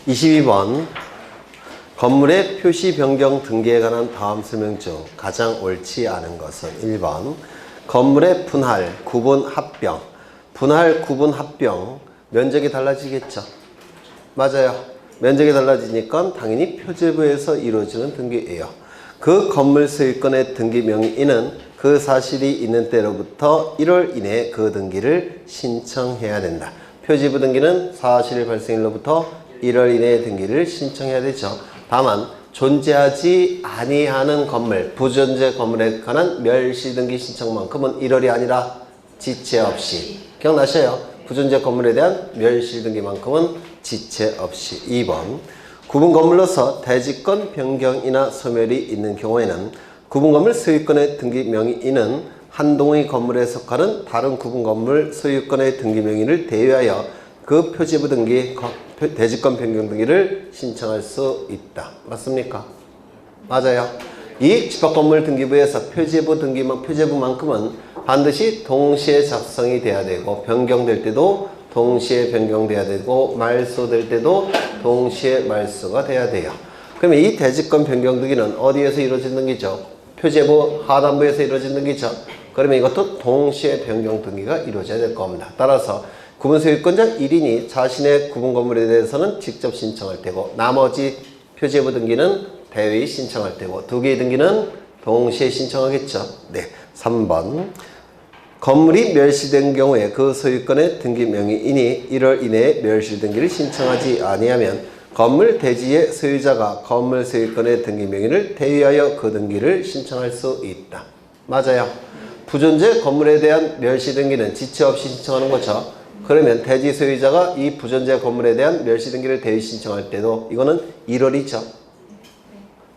22번 건물의 표시 변경 등기에 관한 다음 설명 중 가장 옳지 않은 것은 1번 건물의 분할, 구분, 합병. 분할, 구분, 합병 면적이 달라지겠죠. 맞아요. 면적이 달라지니까 당연히 표제부에서 이루어지는 등기예요. 그 건물 소유권의 등기 명의인은 그 사실이 있는 때로부터 1월 이내에 그 등기를 신청해야 된다. 표지부 등기는 사실 발생일로부터 1월 이내에 등기를 신청해야 되죠. 다만 존재하지 아니하는 건물, 부존재 건물에 관한 멸시 등기 신청만큼은 1월이 아니라 지체 없이. 기억나셔요? 부존재 건물에 대한 멸시 등기만큼은 지체 없이. 2번 구분 건물로서 대지권 변경이나 소멸이 있는 경우에는 구분 건물 소유권의 등기 명의인은 한 동의 건물에 속하는 다른 구분 건물 소유권의 등기 명의를 대여하여 그 표지부 등기, 대지권 변경 등기를 신청할 수 있다. 맞습니까? 맞아요. 이 집합건물 등기부에서 표제부만큼은 반드시 동시에 작성이 돼야 되고 변경될 때도 동시에 변경돼야 되고 말소될 때도 동시에 말소가 돼야 돼요. 그러면 이 대지권 변경 등기는 어디에서 이루어진 등기죠? 표제부 하단부에서 이루어진 등기죠. 그러면 이것도 동시에 변경 등기가 이루어져야 될 겁니다. 따라서 구분소유권자 1인이 자신의 구분 건물에 대해서는 직접 신청할 테고 나머지 표제부 등기는 대외에 신청할 테고 두 개의 등기는 동시에 신청하겠죠. 네, 3번 건물이 멸시된 경우에 그 소유권의 등기 명의인이 1월 이내에 멸시 등기를 신청하지 아니하면 건물 대지의 소유자가 건물 소유권의 등기 명의를 대위하여 그 등기를 신청할 수 있다. 맞아요. 부존재 건물에 대한 멸시 등기는 지체 없이 신청하는 거죠. 그러면 대지 소유자가 이 부존재 건물에 대한 멸시 등기를 대위 신청할 때도 이거는 1월이죠.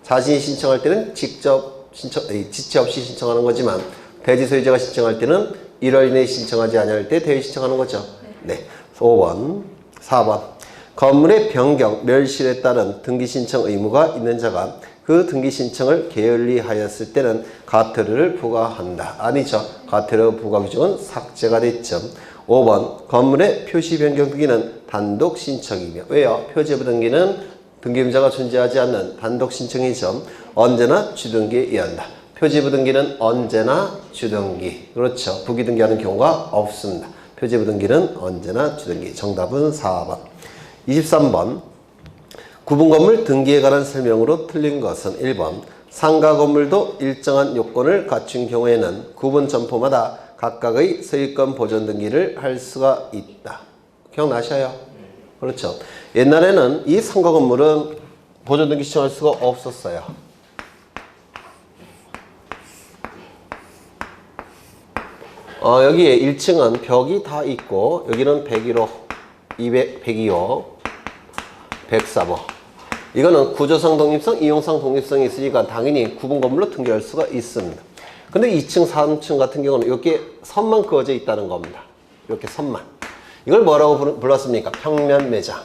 자신이 신청할 때는 직접 지체 없이 신청하는 거지만 대지 소유자가 신청할 때는 1월 이내에 신청하지 않을 때 대위 신청하는 거죠. 네. 5번, 4번. 건물의 변경, 멸실에 따른 등기 신청 의무가 있는 자가 그 등기 신청을 게을리하였을 때는 과태료를 부과한다. 아니죠. 과태료 부과 규정은 삭제가 됐죠. 5번 건물의 표시 변경 등기는 단독 신청이며 왜요? 표제부 등기는 등기임자가 존재하지 않는 단독 신청이죠. 언제나 주등기에 의한다. 표지부 등기는 언제나 주등기. 그렇죠. 부기 등기하는 경우가 없습니다. 표지부 등기는 언제나 주등기. 정답은 4번. 23번 구분 건물 등기에 관한 설명으로 틀린 것은 1번 상가 건물도 일정한 요건을 갖춘 경우에는 구분 점포마다 각각의 소유권 보존 등기를 할 수가 있다. 기억나셔요? 그렇죠. 옛날에는 이 상가 건물은 보존 등기 신청할 수가 없었어요. 여기에 1층은 벽이 다 있고 여기는 101호, 102호, 103호. 이거는 구조상 독립성, 이용상 독립성이 있으니까 당연히 구분 건물로 등기할 수가 있습니다. 근데 2층, 3층 같은 경우는 이렇게 선만 그어져 있다는 겁니다. 이렇게 선만. 이걸 뭐라고 불렀습니까? 평면 매장.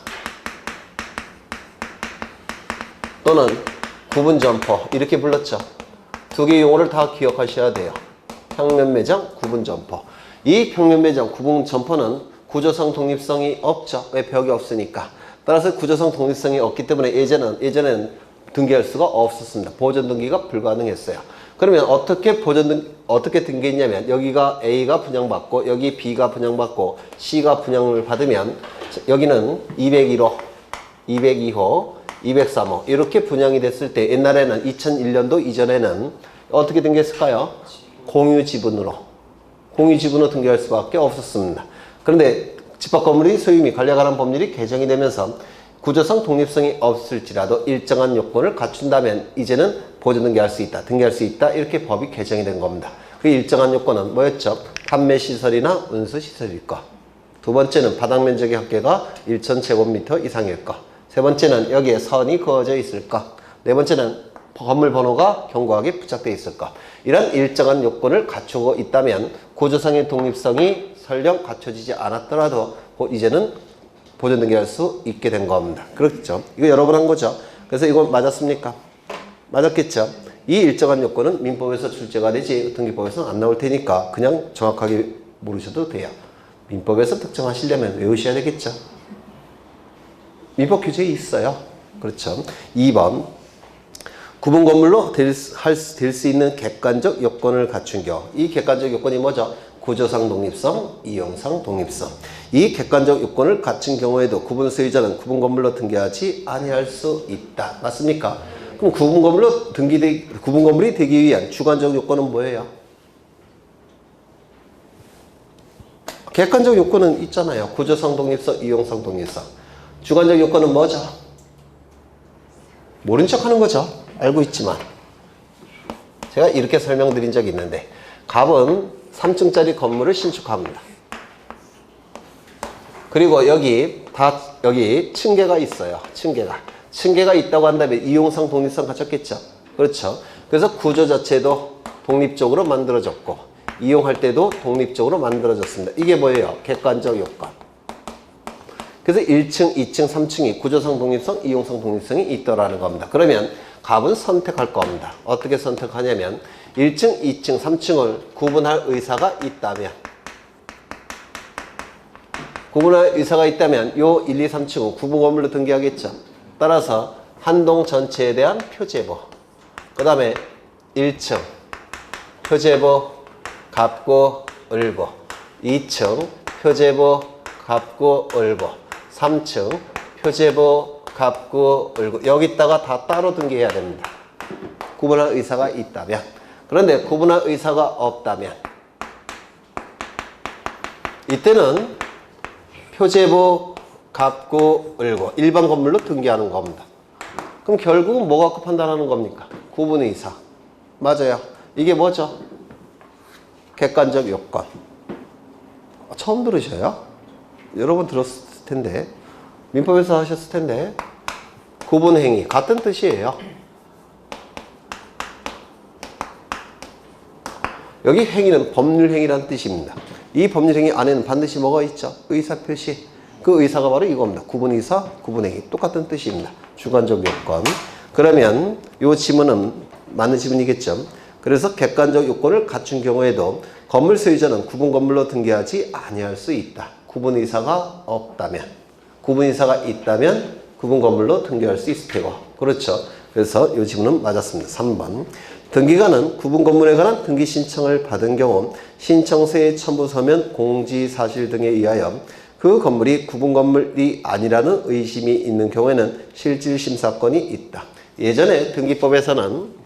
또는 구분 점포. 이렇게 불렀죠. 두 개의 용어를 다 기억하셔야 돼요. 평면 매장, 구분 점포. 이 평면 매장, 구분 점포는 구조상 독립성이 없죠. 왜? 벽이 없으니까. 따라서 구조상 독립성이 없기 때문에 예전에는 등기할 수가 없었습니다. 보존 등기가 불가능했어요. 그러면 어떻게 등기했냐면 여기가 A가 분양받고 여기 B가 분양받고 C가 분양을 받으면 여기는 201호, 202호, 203호 이렇게 분양이 됐을 때 옛날에는 2001년도 이전에는 어떻게 등기했을까요? 공유지분으로 등기할 수밖에 없었습니다. 그런데 집합건물의 소유 및 관리에 관한 법률이 개정이 되면서 구조상 독립성이 없을지라도 일정한 요건을 갖춘다면 이제는 보존 등기할 수 있다. 이렇게 법이 개정이 된 겁니다. 그 일정한 요건은 뭐였죠? 판매시설이나 운수시설일 것. 두 번째는 바닥 면적의 합계가 1000제곱미터 이상일 것. 세 번째는 여기에 선이 그어져 있을 것. 네 번째는 건물 번호가 견고하게 부착되어 있을 것. 이런 일정한 요건을 갖추고 있다면 구조상의 독립성이 설령 갖춰지지 않았더라도 이제는 보존 등기할 수 있게 된 겁니다. 그렇죠? 이거 여러 번 한 거죠. 그래서 이거 맞았습니까? 맞았겠죠? 이 일정한 요건은 민법에서 출제가 되지 등기법에서는 안 나올 테니까 그냥 정확하게 모르셔도 돼요. 민법에서 특정하시려면 외우셔야 되겠죠. 민법 규정이 있어요. 그렇죠. 2번 구분 건물로 될 수 있는 객관적 요건을 갖춘 경우. 이 객관적 요건이 뭐죠? 구조상 독립성, 이용상 독립성. 이 객관적 요건을 갖춘 경우에도 구분 소유자는 구분 건물로 등기하지 아니할 수 있다. 맞습니까? 그럼 구분 건물이 되기 위한 주관적 요건은 뭐예요? 객관적 요건은 있잖아요. 구조상 독립성, 이용상 독립성. 주관적 요건은 뭐죠? 모른 척 하는 거죠. 알고 있지만. 제가 이렇게 설명드린 적이 있는데, 갑은 3층짜리 건물을 신축합니다. 그리고 여기 층계가 있어요. 층계가 있다고 한다면 이용상 독립성 갖췄겠죠. 그렇죠. 그래서 구조 자체도 독립적으로 만들어졌고, 이용할 때도 독립적으로 만들어졌습니다. 이게 뭐예요? 객관적 요건. 그래서 1층, 2층, 3층이 구조상 독립성, 이용상 독립성이 있더라는 겁니다. 그러면 갑은 선택할 겁니다. 어떻게 선택하냐면 1층, 2층, 3층을 구분할 의사가 있다면 요 1, 2, 3층은 구분 건물로 등기하겠죠. 따라서 한 동 전체에 대한 표제보, 그 다음에 1층 표제보 갑구 을보, 2층 표제보 갑구 을보, 3층 표제보 갑구 을보, 여기다가 다 따로 등기해야 됩니다. 구분할 의사가 있다면. 그런데 구분할 의사가 없다면 이때는 표제보 갑구 을보 일반 건물로 등기하는 겁니다. 그럼 결국은 뭐 갖고 판단하는 겁니까? 구분 의사. 맞아요. 이게 뭐죠? 객관적 요건. 처음 들으셔요? 여러분 들었을 텐데, 민법에서 하셨을 텐데, 구분 행위 같은 뜻이에요. 여기 행위는 법률 행위라는 뜻입니다. 이 법률 행위 안에는 반드시 뭐가 있죠? 의사 표시. 그 의사가 바로 이겁니다. 구분 의사, 구분 행위. 똑같은 뜻입니다. 주관적 요건. 그러면 이 지문은 맞는 지문이겠죠? 그래서 객관적 요건을 갖춘 경우에도 건물 소유자는 구분 건물로 등기하지 아니할 수 있다. 구분 의사가 없다면. 구분 의사가 있다면 구분 건물로 등기할 수 있을 테고. 그렇죠. 그래서 이 지문은 맞았습니다. 3번. 등기관은 구분 건물에 관한 등기 신청을 받은 경우 신청서에 첨부서면 공지사실 등에 의하여 그 건물이 구분 건물이 아니라는 의심이 있는 경우에는 실질심사권이 있다. 예전에 등기법에서는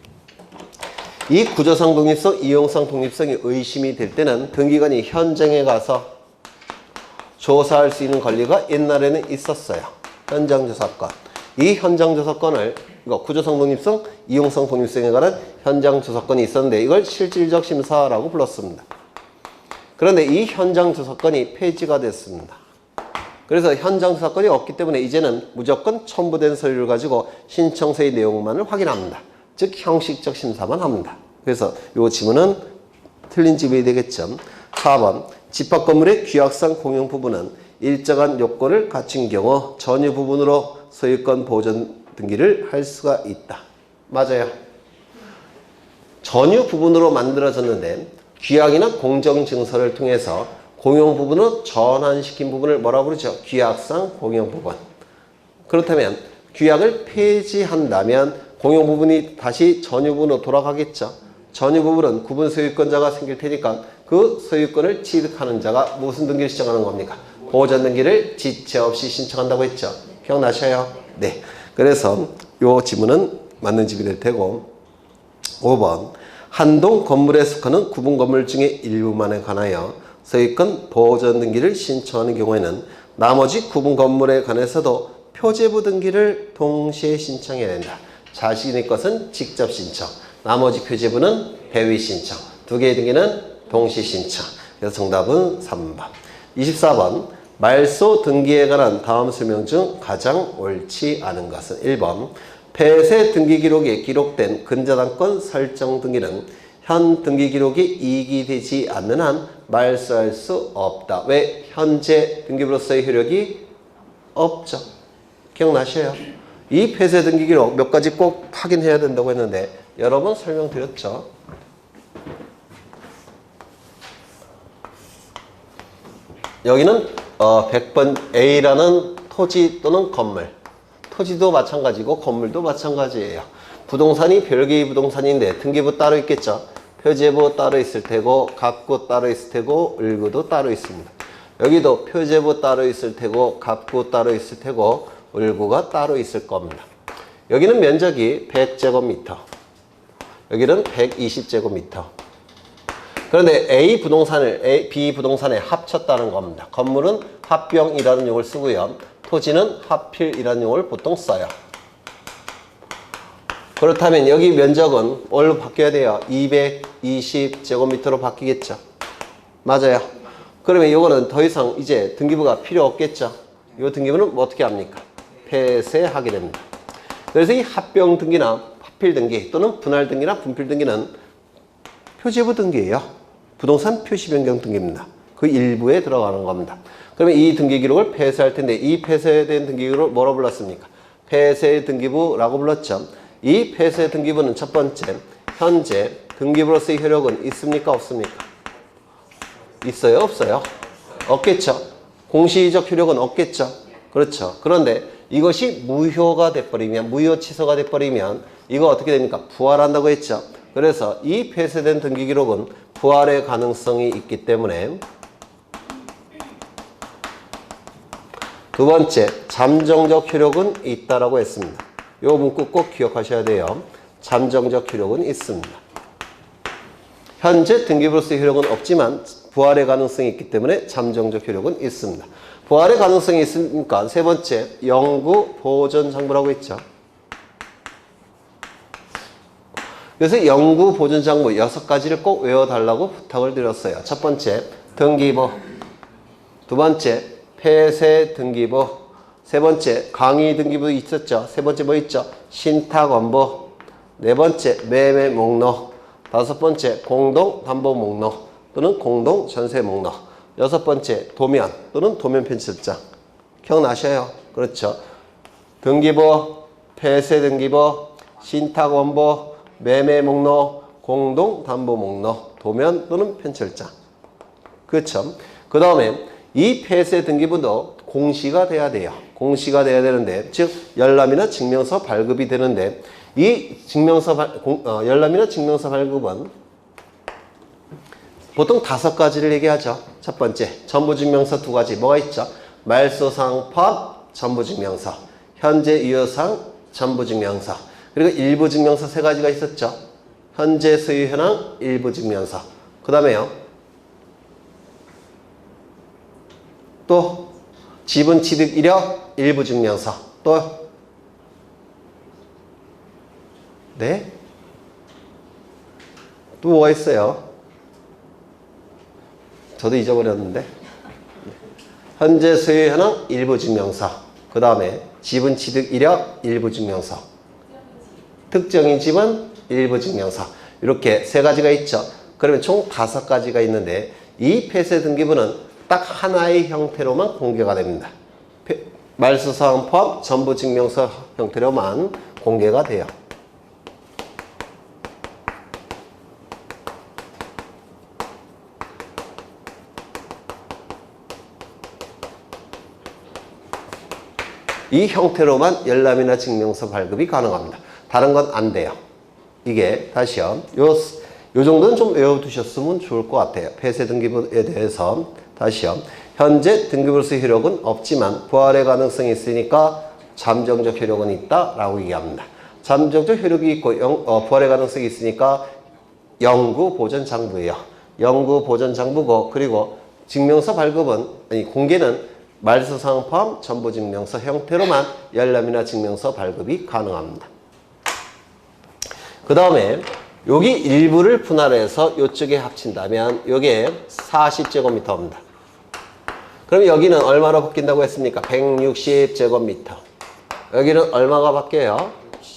이 구조상 독립성, 이용상 독립성이 의심이 될 때는 등기관이 현장에 가서 조사할 수 있는 권리가 옛날에는 있었어요. 현장조사권. 이 현장조사권을 구조상 독립성, 이용상 독립성에 관한 현장조사권이 있었는데 이걸 실질적 심사라고 불렀습니다. 그런데 이 현장조사권이 폐지가 됐습니다. 그래서 현장조사권이 없기 때문에 이제는 무조건 첨부된 서류를 가지고 신청서의 내용만을 확인합니다. 즉 형식적 심사만 합니다. 그래서 이 지문은 틀린 지문이 되겠죠. 4번. 집합 건물의 규약상 공용 부분은 일정한 요건을 갖춘 경우 전유 부분으로 소유권 보존 등기를 할 수가 있다. 맞아요. 전유 부분으로 만들어졌는데 규약이나 공정증서를 통해서 공용 부분으로 전환시킨 부분을 뭐라고 그러죠? 규약상 공용 부분. 그렇다면 규약을 폐지한다면 공용 부분이 다시 전유 부분으로 돌아가겠죠. 전유 부분은 구분 소유권자가 생길 테니까 그 소유권을 취득하는 자가 무슨 등기를 신청하는 겁니까? 보전 등기를 지체 없이 신청한다고 했죠. 기억나셔요? 네. 그래서 이 지문은 맞는 집이 될 테고 5번. 한동 건물에 속하는 구분 건물 중에 일부만에 관하여 소유권 보전 등기를 신청하는 경우에는 나머지 구분 건물에 관해서도 표제부 등기를 동시에 신청해야 된다. 자신의 것은 직접 신청, 나머지 표제부는 배위 신청, 두 개의 등기는 동시 신청. 그래서 정답은 3번. 24번. 말소 등기에 관한 다음 설명 중 가장 옳지 않은 것은 1번. 폐쇄 등기 기록에 기록된 근저당권 설정 등기는 현 등기 기록이 이익이 되지 않는 한 말소할 수 없다. 왜? 현재 등기부로서의 효력이 없죠. 기억나셔요? 이 폐쇄 등기 기록 몇 가지 꼭 확인해야 된다고 했는데 여러 번 설명드렸죠. 여기는 100번 A라는 토지 또는 건물, 토지도 마찬가지고 건물도 마찬가지예요. 부동산이 별개의 부동산인데 등기부 따로 있겠죠. 표제부 따로 있을 테고 갑구 따로 있을 테고 을구도 따로 있습니다. 여기도 표제부 따로 있을 테고 갑구 따로 있을 테고 을구가 따로 있을 겁니다. 여기는 면적이 100제곱미터, 여기는 120제곱미터. 그런데 A 부동산을 B 부동산에 합쳤다는 겁니다. 건물은 합병이라는 용어를 쓰고요. 토지는 합필이라는 용어를 보통 써요. 그렇다면 여기 면적은 뭘로 바뀌어야 돼요? 220제곱미터로 바뀌겠죠. 맞아요. 그러면 이거는 더 이상 이제 등기부가 필요 없겠죠. 이 등기부는 뭐 어떻게 합니까? 폐쇄하게 됩니다. 그래서 이 합병 등기나 합필 등기 또는 분할 등기나 분필 등기는 표제부 등기예요. 부동산 표시 변경 등기입니다. 그 일부에 들어가는 겁니다. 그러면 이 등기 기록을 폐쇄할 텐데 이 폐쇄된 등기 기록을 뭐로 불렀습니까? 폐쇄 등기부라고 불렀죠. 이 폐쇄 등기부는 첫 번째, 현재 등기부로서의 효력은 있습니까? 없습니까? 있어요? 없어요? 없겠죠. 공시적 효력은 없겠죠. 그렇죠. 그런데 이것이 무효가 돼버리면, 무효 취소가 돼버리면 이거 어떻게 됩니까? 부활한다고 했죠. 그래서 이 폐쇄된 등기 기록은 부활의 가능성이 있기 때문에 두 번째, 잠정적 효력은 있다라고 했습니다. 이 문구 꼭 기억하셔야 돼요. 잠정적 효력은 있습니다. 현재 등기부로서의 효력은 없지만 부활의 가능성이 있기 때문에 잠정적 효력은 있습니다. 부활의 가능성이 있으니까 세 번째, 영구 보존 장부라고 했죠. 그래서 영구 보존 장부 6가지를 꼭 외워달라고 부탁을 드렸어요. 첫 번째, 등기부. 두 번째, 폐쇄 등기부. 세 번째, 강의 등기부 있었죠. 세 번째 뭐 있죠? 신탁원부. 네 번째, 매매 목록. 다섯 번째, 공동 담보 목록 또는 공동 전세 목록. 여섯 번째, 도면 또는 도면 편집장. 기억나셔요? 그렇죠. 등기부, 폐쇄 등기부, 신탁원부, 매매 목록, 공동 담보 목록, 도면 또는 편철장. 그렇죠. 그 다음에 이 폐쇄 등기부도 공시가 돼야 돼요. 공시가 돼야 되는데, 즉 열람이나 증명서 발급이 되는데 이 열람이나 증명서 발급은 보통 5가지를 얘기하죠. 첫 번째, 전부증명서 2가지. 뭐가 있죠? 말소상 포함 전부증명서, 현재 유효상 전부증명서, 그리고 일부증명서 3가지가 있었죠. 현재 소유 현황 일부증명서. 그 다음에요. 또 지분 취득 이력 일부증명서. 또 네? 또 뭐가 있어요? 저도 잊어버렸는데. 현재 소유 현황 일부증명서. 그 다음에 지분 취득 이력 일부증명서. 특정인 집은 일부증명서. 이렇게 3가지가 있죠. 그러면 총 5가지가 있는데 이 폐쇄 등기부는 딱 하나의 형태로만 공개가 됩니다. 말소사항 포함 전부증명서 형태로만 공개가 돼요. 이 형태로만 열람이나 증명서 발급이 가능합니다. 다른 건 안 돼요. 이게 다시요. 요 정도는 좀 외워두셨으면 좋을 것 같아요. 폐쇄 등기부에 대해서 다시요. 현재 등기부로서의 효력은 없지만 부활의 가능성이 있으니까 잠정적 효력은 있다라고 얘기합니다. 잠정적 효력이 있고 부활의 가능성이 있으니까 영구 보존 장부예요. 영구 보존 장부고, 그리고 증명서 발급은 공개는 말소상 포함 전부증명서 형태로만 열람이나 증명서 발급이 가능합니다. 그 다음에 여기 일부를 분할해서 이쪽에 합친다면 이게 40제곱미터입니다. 그럼 여기는 얼마로 바뀐다고 했습니까? 160제곱미터. 여기는 얼마가 바뀌어요?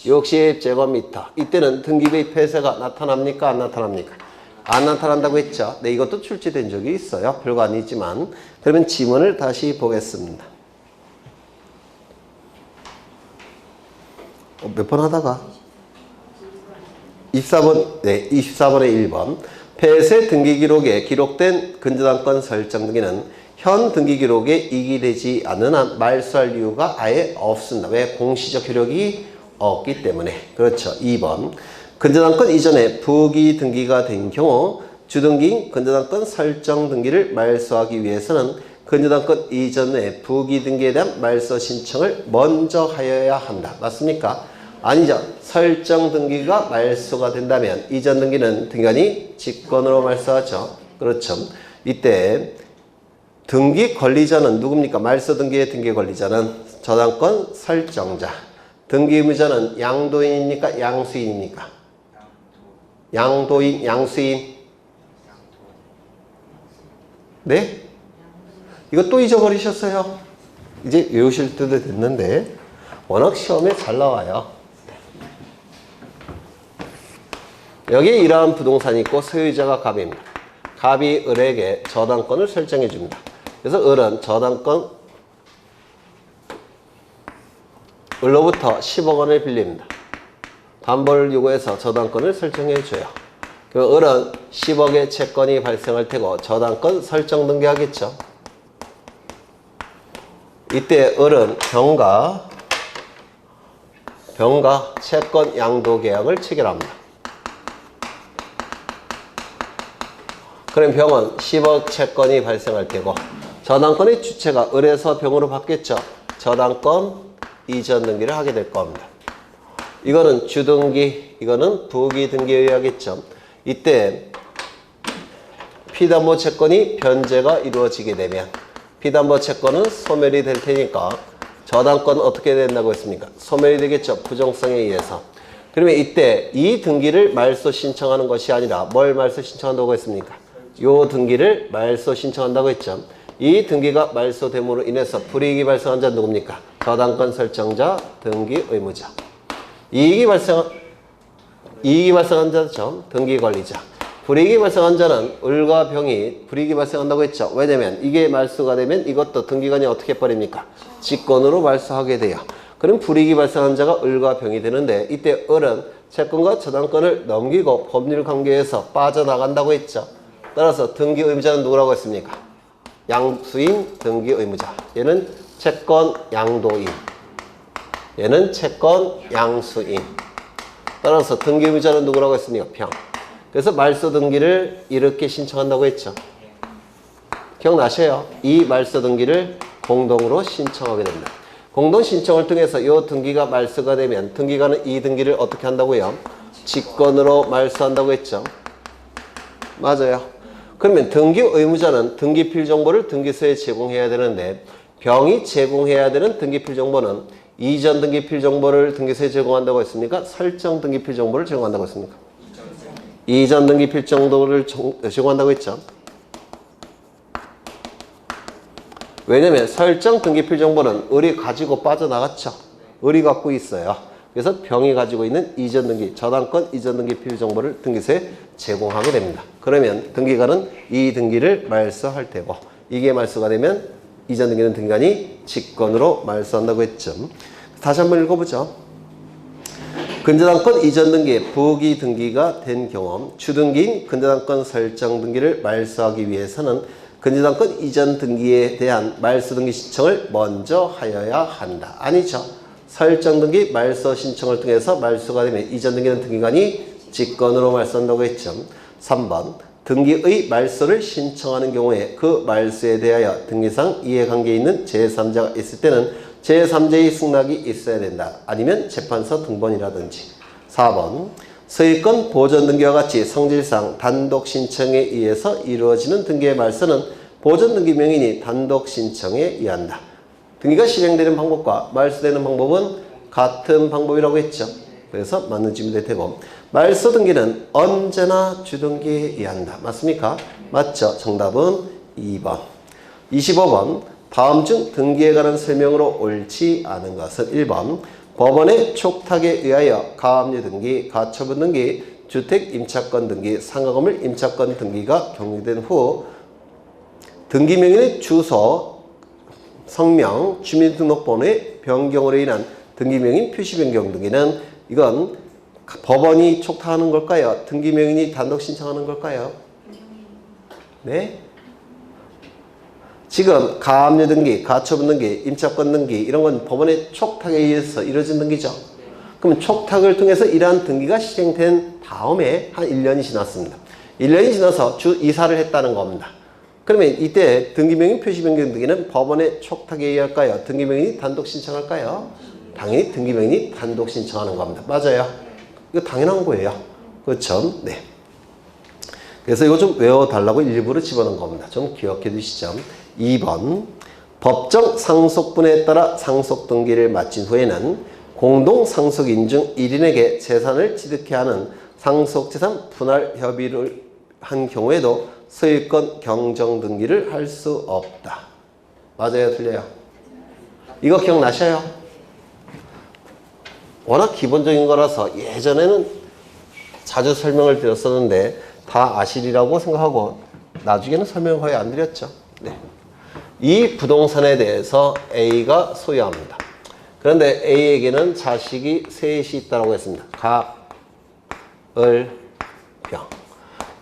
60제곱미터. 이때는 등기부의 폐쇄가 나타납니까? 안 나타납니까? 안 나타난다고 했죠. 네, 이것도 출제된 적이 있어요. 별거 아니지만. 그러면 지문을 다시 보겠습니다. 몇 번 하다가 24번, 네, 24번에 1번. 폐쇄 등기 기록에 기록된 근저당권 설정 등기는 현 등기 기록에 이익이 되지 않는 한 말소할 이유가 아예 없습니다. 왜? 공시적 효력이 없기 때문에. 그렇죠. 2번. 근저당권 이전에 부기 등기가 된 경우 주등기인 근저당권 설정 등기를 말소하기 위해서는 근저당권 이전에 부기 등기에 대한 말소 신청을 먼저 하여야 한다. 맞습니까? 아니죠. 설정 등기가 말소가 된다면 이전 등기는 등기관이 직권으로 말소하죠. 그렇죠. 이때 등기 권리자는 누굽니까? 말소 등기의 등기 권리자는 저당권 설정자. 등기 의무자는 양도인입니까? 양수인입니까? 양도인, 양수인. 네? 이거 또 잊어버리셨어요? 이제 외우실 때도 됐는데 워낙 시험에 잘 나와요. 여기에 이러한 부동산이 있고 소유자가 갑입니다. 갑이 을에게 저당권을 설정해 줍니다. 그래서 을은 저당권 을로부터 10억 원을 빌립니다. 담보를 요구해서 저당권을 설정해 줘요. 그 을은 10억의 채권이 발생할 테고 저당권 설정 등기하겠죠. 이때 을은 병과 채권 양도 계약을 체결합니다. 그럼 병은 10억 채권이 발생할 테고 저당권의 주체가 을에서 병으로 바뀌었죠. 저당권 이전 등기를 하게 될 겁니다. 이거는 주등기, 이거는 부기 등기에 의하겠죠. 이때 피담보 채권이 변제가 이루어지게 되면 피담보 채권은 소멸이 될 테니까 저당권 어떻게 된다고 했습니까? 소멸이 되겠죠. 부정성에 의해서. 그러면 이때 이 등기를 말소 신청하는 것이 아니라 뭘 말소 신청한다고 했습니까? 요 등기를 말소 신청한다고 했죠. 이 등기가 말소됨으로 인해서 불이익이 발생한 자는 누굽니까? 저당권 설정자, 등기 의무자. 이익이 발생한 자죠. 등기 관리자. 불이익이 발생한 자는 을과 병이 불이익이 발생한다고 했죠. 왜냐면 이게 말소가 되면 이것도 등기관이 어떻게 해버립니까? 직권으로 말소하게 돼요. 그럼 불이익이 발생한 자가 을과 병이 되는데 이때 을은 채권과 저당권을 넘기고 법률 관계에서 빠져나간다고 했죠. 따라서 등기 의무자는 누구라고 했습니까? 양수인 등기 의무자. 얘는 채권 양도인. 얘는 채권 양수인. 따라서 등기 의무자는 누구라고 했습니까? 병. 그래서 말소 등기를 이렇게 신청한다고 했죠. 기억나셔요? 이 말소 등기를 공동으로 신청하게 됩니다. 공동 신청을 통해서 이 등기가 말소가 되면 등기관은 이 등기를 어떻게 한다고요? 직권으로 말소한다고 했죠. 맞아요. 그러면 등기 의무자는 등기필 정보를 등기소에 제공해야 되는데 병이 제공해야 되는 등기필 정보는 이전 등기필 정보를 등기소에 제공한다고 했습니까? 설정 등기필 정보를 제공한다고 했습니까? 이전 등기필 정도를 제공한다고 했죠. 왜냐면 설정 등기필 정보는 을이 가지고 빠져나갔죠. 을이 갖고 있어요. 그래서 병이 가지고 있는 이전 등기, 저당권 이전 등기필 정보를 등기소에 제공하게 됩니다. 그러면 등기관은 이 등기를 말소할 테고 이게 말소가 되면 이전 등기는 등기관이 직권으로 말소한다고 했죠. 다시 한번 읽어보죠. 근저당권 이전 등기, 부기 등기가 된 경우 주등기인 근저당권 설정 등기를 말소하기 위해서는 근저당권 이전 등기에 대한 말소 등기 신청을 먼저 하여야 한다. 아니죠. 설정 등기 말소 신청을 통해서 말소가 되면 이전 등기는 등기관이 직권으로 말소한다고 했죠. 3번 등기의 말소를 신청하는 경우에 그 말소에 대하여 등기상 이해관계에 있는 제3자가 있을 때는 제3자의 승낙이 있어야 된다. 아니면 재판서 등본이라든지. 4번 소유권 보존 등기와 같이 성질상 단독 신청에 의해서 이루어지는 등기의 말소는 보존 등기 명인이 단독 신청에 의한다. 등기가 실행되는 방법과 말소되는 방법은 같은 방법이라고 했죠. 그래서 맞는 질문이 되고 말소 등기는 언제나 주등기에 의한다. 맞습니까? 맞죠. 정답은 2번. 25번 다음 중 등기에 관한 설명으로 옳지 않은 것은 1번 법원의 촉탁에 의하여 가압류 등기, 가처분 등기, 주택 임차권 등기, 상가 건물 임차권 등기가 경유된 후 등기 명인의 주소, 성명, 주민등록번호의 변경으로 인한 등기 명인 표시 변경 등기는 이건 법원이 촉탁하는 걸까요? 등기 명인이 단독 신청하는 걸까요? 네? 지금 가압류 등기, 가처분 등기, 임차권 등기 이런 건 법원의 촉탁에 의해서 이루어진 등기죠. 그럼 촉탁을 통해서 이러한 등기가 실행된 다음에 한 1년이 지났습니다. 1년이 지나서 주 이사를 했다는 겁니다. 그러면 이때 등기명의 표시변경 등기는 법원의 촉탁에 의할까요? 등기명의 단독 신청할까요? 당연히 등기명의 단독 신청하는 겁니다. 맞아요. 이거 당연한 거예요. 그렇죠? 네. 그래서 이거 좀 외워달라고 일부러 집어넣은 겁니다. 좀 기억해 두시죠. 2번 법정 상속분에 따라 상속등기를 마친 후에는 공동상속인 중 1인에게 재산을 취득해 하는 상속재산 분할 협의를 한 경우에도 소유권 경정등기를 할 수 없다. 맞아요? 틀려요? 이거 기억나셔요? 워낙 기본적인 거라서 예전에는 자주 설명을 드렸었는데 다 아시리라고 생각하고 나중에는 설명을 거의 안 드렸죠. 네. 이 부동산에 대해서 A가 소유합니다. 그런데 A에게는 자식이 셋이 있다고 했습니다. 갑, 을, 병.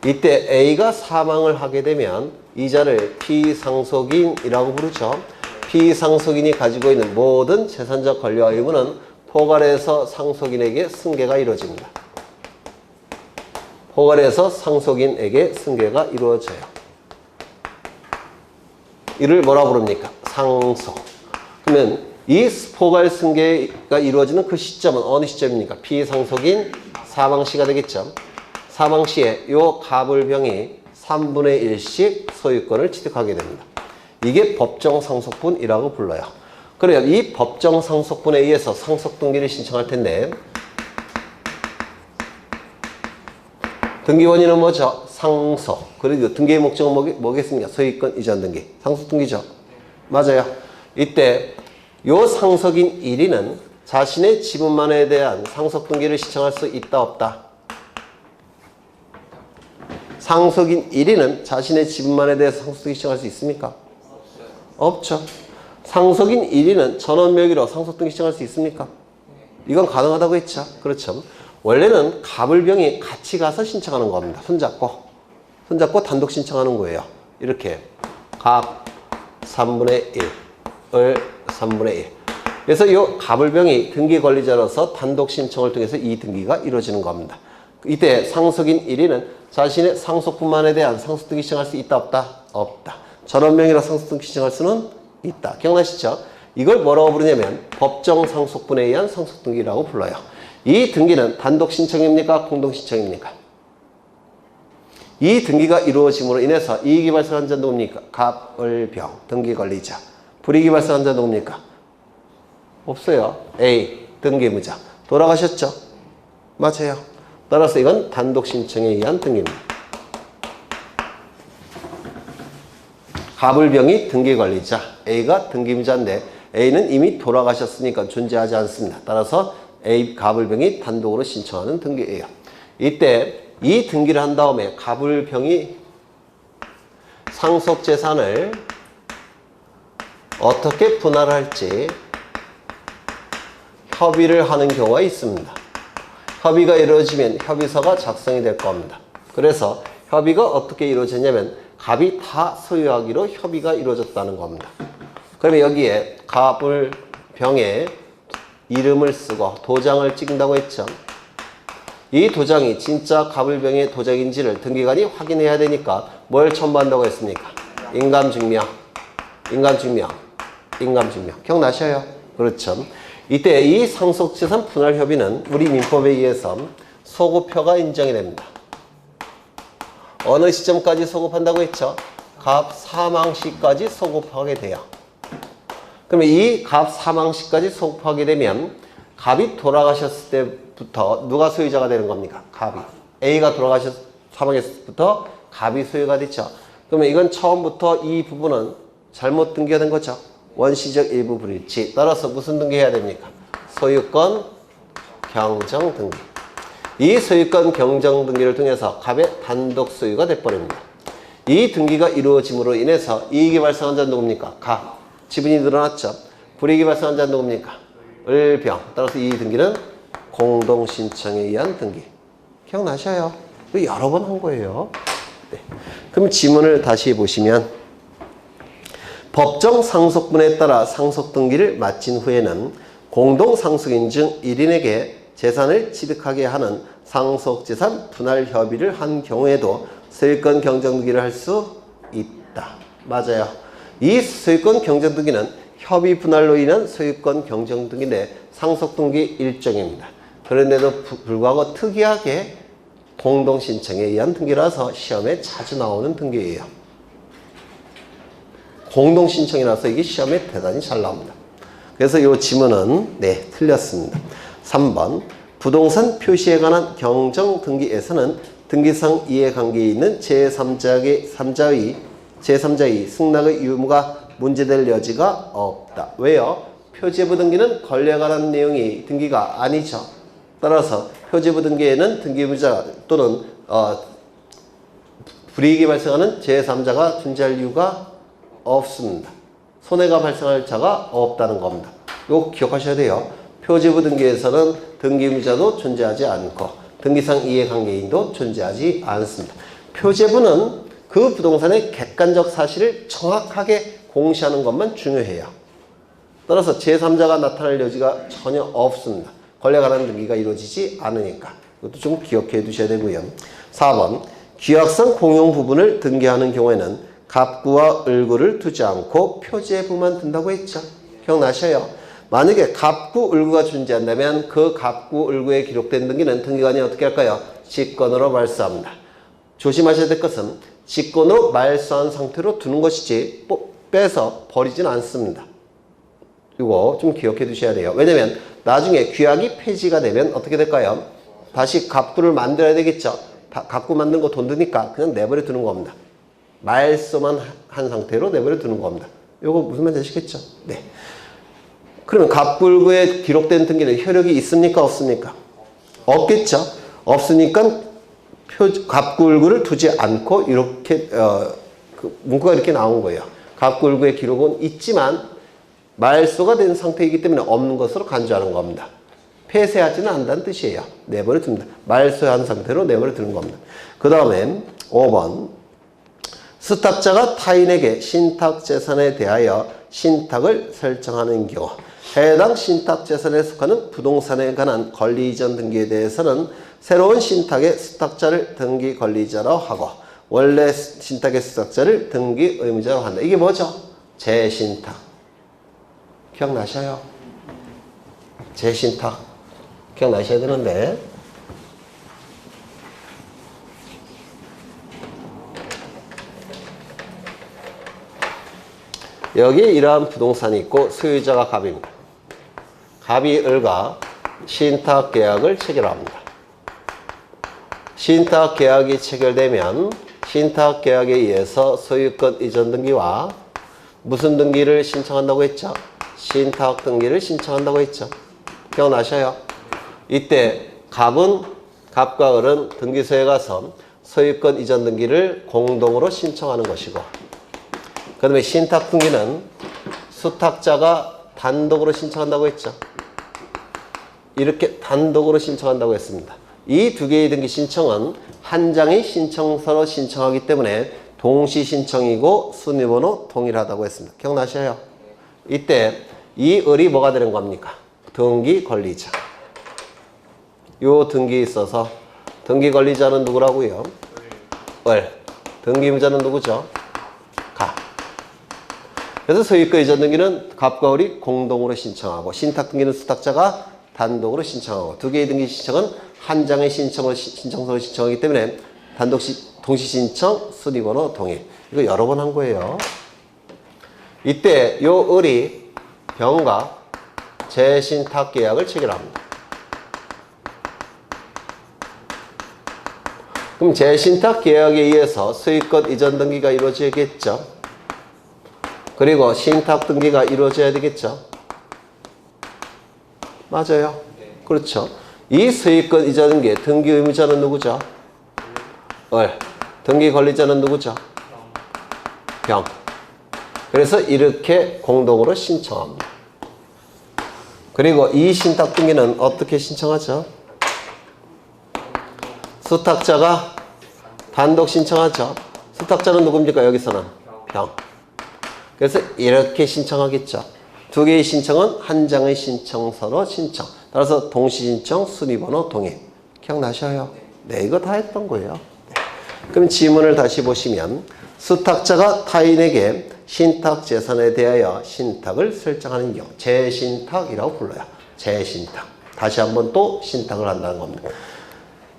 이때 A가 사망을 하게 되면 이자를 피상속인이라고 부르죠. 피상속인이 가지고 있는 모든 재산적 권리와 의무는 포괄해서 상속인에게 승계가 이루어집니다. 포괄해서 상속인에게 승계가 이루어져요. 이를 뭐라 부릅니까? 상속. 그러면 이 포괄 승계가 이루어지는 그 시점은 어느 시점입니까? 피상속인 사망 시가 되겠죠. 사망 시에 요 갑을병이 3분의 1씩 소유권을 취득하게 됩니다. 이게 법정상속분이라고 불러요. 그래요. 이 법정상속분에 의해서 상속등기를 신청할 텐데 등기원인은 뭐죠? 상속. 그리고 등기의 목적은 뭐겠습니까? 소유권 이전 등기. 상속등기죠. 맞아요. 이때 요 상속인 1인은 자신의 지분만에 대한 상속등기를 신청할 수 있다 없다? 상속인 1인은 자신의 지분만에 대해서 상속등기 신청할 수 있습니까? 없죠. 상속인 1인은 전원 명의로 상속등기 신청할 수 있습니까? 이건 가능하다고 했죠. 그렇죠. 원래는 갑을병이 같이 가서 신청하는 겁니다. 손잡고 단독 신청하는 거예요. 이렇게 갑 3분의 1, 을 3분의 1. 그래서 이 갑을병이 등기 권리자로서 단독 신청을 통해서 이 등기가 이루어지는 겁니다. 이때 상속인 1인은 자신의 상속분만에 대한 상속등기 신청할 수 있다 없다? 없다. 전원 명의로 상속등기 신청할 수는 있다. 기억나시죠? 이걸 뭐라고 부르냐면 법정 상속분에 의한 상속등기라고 불러요. 이 등기는 단독 신청입니까? 공동 신청입니까? 이 등기가 이루어짐으로 인해서 이익이 발생한 자는 누굽니까? 갑, 을, 병, 등기 권리자. 불이익이 발생한 자는 누굽니까? 없어요. A, 등기무자. 돌아가셨죠? 맞아요. 따라서 이건 단독 신청에 의한 등기입니다. 갑을병이 등기 권리자, A가 등기무자인데 A는 이미 돌아가셨으니까 존재하지 않습니다. 따라서 A 갑을병이 단독으로 신청하는 등기예요. 이때 이 등기를 한 다음에 갑을병이 상속재산을 어떻게 분할할지 협의를 하는 경우가 있습니다. 협의가 이루어지면 협의서가 작성이 될 겁니다. 그래서 협의가 어떻게 이루어졌냐면 갑이 다 소유하기로 협의가 이루어졌다는 겁니다. 그러면 여기에 갑을병에 이름을 쓰고 도장을 찍는다고 했죠. 이 도장이 진짜 갑을병의 도장인지를 등기관이 확인해야 되니까 뭘 첨부한다고 했습니까? 인감증명. 기억나셔요? 그렇죠. 이때 이 상속재산 분할협의는 우리 민법에 의해서 소급표가 인정이 됩니다. 어느 시점까지 소급한다고 했죠? 갑 사망시까지 소급하게 돼요. 그러면 이 갑 사망시까지 소급하게 되면 갑이 돌아가셨을 때부터 누가 소유자가 되는 겁니까? 갑이. A가 사망했을 때부터 갑이 소유가 됐죠. 그러면 이건 처음부터 이 부분은 잘못 등기가 된 거죠. 원시적 일부 불일치. 따라서 무슨 등기해야 됩니까? 소유권 경정 등기. 이 소유권 경정 등기를 통해서 갑의 단독 소유가 돼버립니다. 이 등기가 이루어짐으로 인해서 이익이 발생한 자는 누굽니까? 갑. 지분이 늘어났죠. 불이익이 발생한 자는 누굽니까? 을, 병. 따라서 이 등기는 공동신청에 의한 등기. 기억나셔요? 이거 여러 번 한 거예요. 네. 그럼 지문을 다시 보시면 법정 상속분에 따라 상속등기를 마친 후에는 공동상속인 중 1인에게 재산을 취득하게 하는 상속재산 분할 협의를 한 경우에도 소유권 경정등기를 할 수 있다. 맞아요. 이 소유권 경정등기는 협의 분할로 인한 소유권 경정등기인데 상속등기 일종입니다. 그런데도 불구하고 특이하게 공동신청에 의한 등기라서 시험에 자주 나오는 등기예요. 공동신청이라서 이게 시험에 대단히 잘 나옵니다. 그래서 이 지문은 네, 틀렸습니다. 3번 부동산 표시에 관한 경정등기에서는 등기상 이해관계에 있는 제3자의 승낙의 유무가 문제될 여지가 없다. 왜요? 표제부 등기는 권리에 관한 내용이 등기가 아니죠. 따라서 표제부 등기에는 등기부자 또는 불이익이 발생하는 제3자가 존재할 이유가 없습니다. 손해가 발생할 자가 없다는 겁니다. 이거 기억하셔야 돼요. 표제부 등기에서는 등기부자도 존재하지 않고 등기상 이해관계인도 존재하지 않습니다. 표제부는 그 부동산의 객관적 사실을 정확하게 공시하는 것만 중요해요. 따라서 제3자가 나타날 여지가 전혀 없습니다. 권리에 관한 등기가 이루어지지 않으니까. 이것도 좀 기억해 두셔야 되고요. 4번 규약상 공용 부분을 등기하는 경우에는 갑구와 을구를 두지 않고 표제부만 둔다고 했죠. 기억나셔요? 만약에 갑구, 을구가 존재한다면 그 갑구, 을구에 기록된 등기는 등기관이 어떻게 할까요? 직권으로 말소합니다. 조심하셔야 될 것은 직권으로 말소한 상태로 두는 것이지 빼서 버리진 않습니다. 이거 좀 기억해 두셔야 돼요. 왜냐면 나중에 규약이 폐지가 되면 어떻게 될까요? 다시 갑구를 만들어야 되겠죠. 갑구 만든 거 돈 드니까 그냥 내버려 두는 겁니다. 말소만 한 상태로 내버려 두는 겁니다. 이거 무슨 말인지 아시겠죠? 네. 그러면 갑구에 기록된 등기는 효력이 있습니까? 없습니까? 없겠죠. 없으니까 갑구를 두지 않고 이렇게 그 문구가 이렇게 나온 거예요. 갑구의 기록은 있지만 말소가 된 상태이기 때문에 없는 것으로 간주하는 겁니다. 폐쇄하지는 않는다는 뜻이에요. 내버려 둡니다. 말소한 상태로 내버려 두는 겁니다. 그 다음에 5번 수탁자가 타인에게 신탁재산에 대하여 신탁을 설정하는 경우 해당 신탁재산에 속하는 부동산에 관한 권리이전 등기에 대해서는 새로운 신탁의 수탁자를 등기 권리자로 하고 원래 신탁의 수탁자를 등기 의무자로 한다. 이게 뭐죠? 재신탁. 기억나셔요? 재신탁. 기억나셔야 되는데 여기 이러한 부동산이 있고 소유자가 갑입니다. 갑이 을과 신탁 계약을 체결합니다. 신탁 계약이 체결되면 신탁 계약에 의해서 소유권 이전 등기와 무슨 등기를 신청한다고 했죠? 신탁 등기를 신청한다고 했죠. 기억나셔요? 이때 갑과 을은 등기소에 가서 소유권 이전 등기를 공동으로 신청하는 것이고 그 다음에 신탁 등기는 수탁자가 단독으로 신청한다고 했죠. 이렇게 단독으로 신청한다고 했습니다. 이 두 개의 등기 신청은 한 장의 신청서로 신청하기 때문에 동시 신청이고 순위번호 동일하다고 했습니다. 기억나셔요? 이때 이 을이 뭐가 되는 겁니까? 등기 권리자. 요 등기에 있어서 등기 권리자는 누구라고요? 을. 등기 의무자는 누구죠? 갑. 그래서 소유권 이전 등기는 갑과 을이 공동으로 신청하고 신탁 등기는 수탁자가 단독으로 신청하고 두 개의 등기 신청은 한 장의 신청서로 신청하기 때문에 동시 신청, 순위번호 동일. 이거 여러 번 한 거예요. 이때 요 을이 병과 재신탁 계약을 체결합니다. 그럼 재신탁 계약에 의해서 소유권 이전 등기가 이루어지겠죠. 그리고 신탁 등기가 이루어져야 되겠죠. 맞아요. 그렇죠. 이 소유권 이전 등기 등기 의무자는 누구죠? 을. 등기 권리자는 누구죠? 병. 그래서 이렇게 공동으로 신청합니다. 그리고 이 신탁 등기는 어떻게 신청하죠? 수탁자가 단독 신청하죠. 수탁자는 누굽니까? 여기서는 병. 그래서 이렇게 신청하겠죠. 두 개의 신청은 한 장의 신청서로 신청. 따라서 동시신청, 순위번호 동일. 기억나셔요? 네, 이거 다 했던 거예요. 네. 그럼 지문을 다시 보시면 수탁자가 타인에게 신탁 재산에 대하여 신탁을 설정하는 경우 재신탁이라고 불러요. 재신탁. 다시 한번 또 신탁을 한다는 겁니다.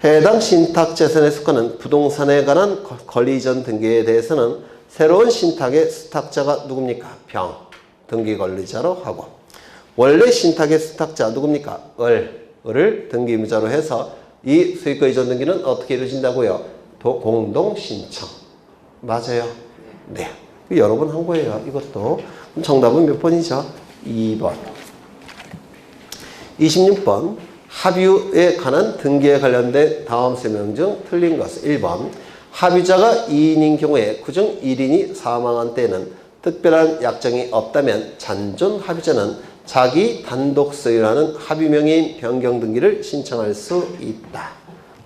해당 신탁 재산에 속하는 부동산에 관한 권리 이전 등기에 대해서는 새로운 신탁의 수탁자가 누굽니까? 병. 등기 권리자로 하고 원래 신탁의 수탁자 누굽니까? 을을 등기무자로 해서 이 소유권 이전 등기는 어떻게 이루어진다고요? 공동신청. 맞아요? 네. 여러 번 한 거예요. 이것도. 정답은 몇 번이죠? 2번. 26번. 합의에 관한 등기에 관련된 다음 설명 중 틀린 것은 1번. 합의자가 2인인 경우에 그중 1인이 사망한 때에는 특별한 약정이 없다면 잔존 합의자는 자기 단독 소유라는 합의명의인 변경 등기를 신청할 수 있다.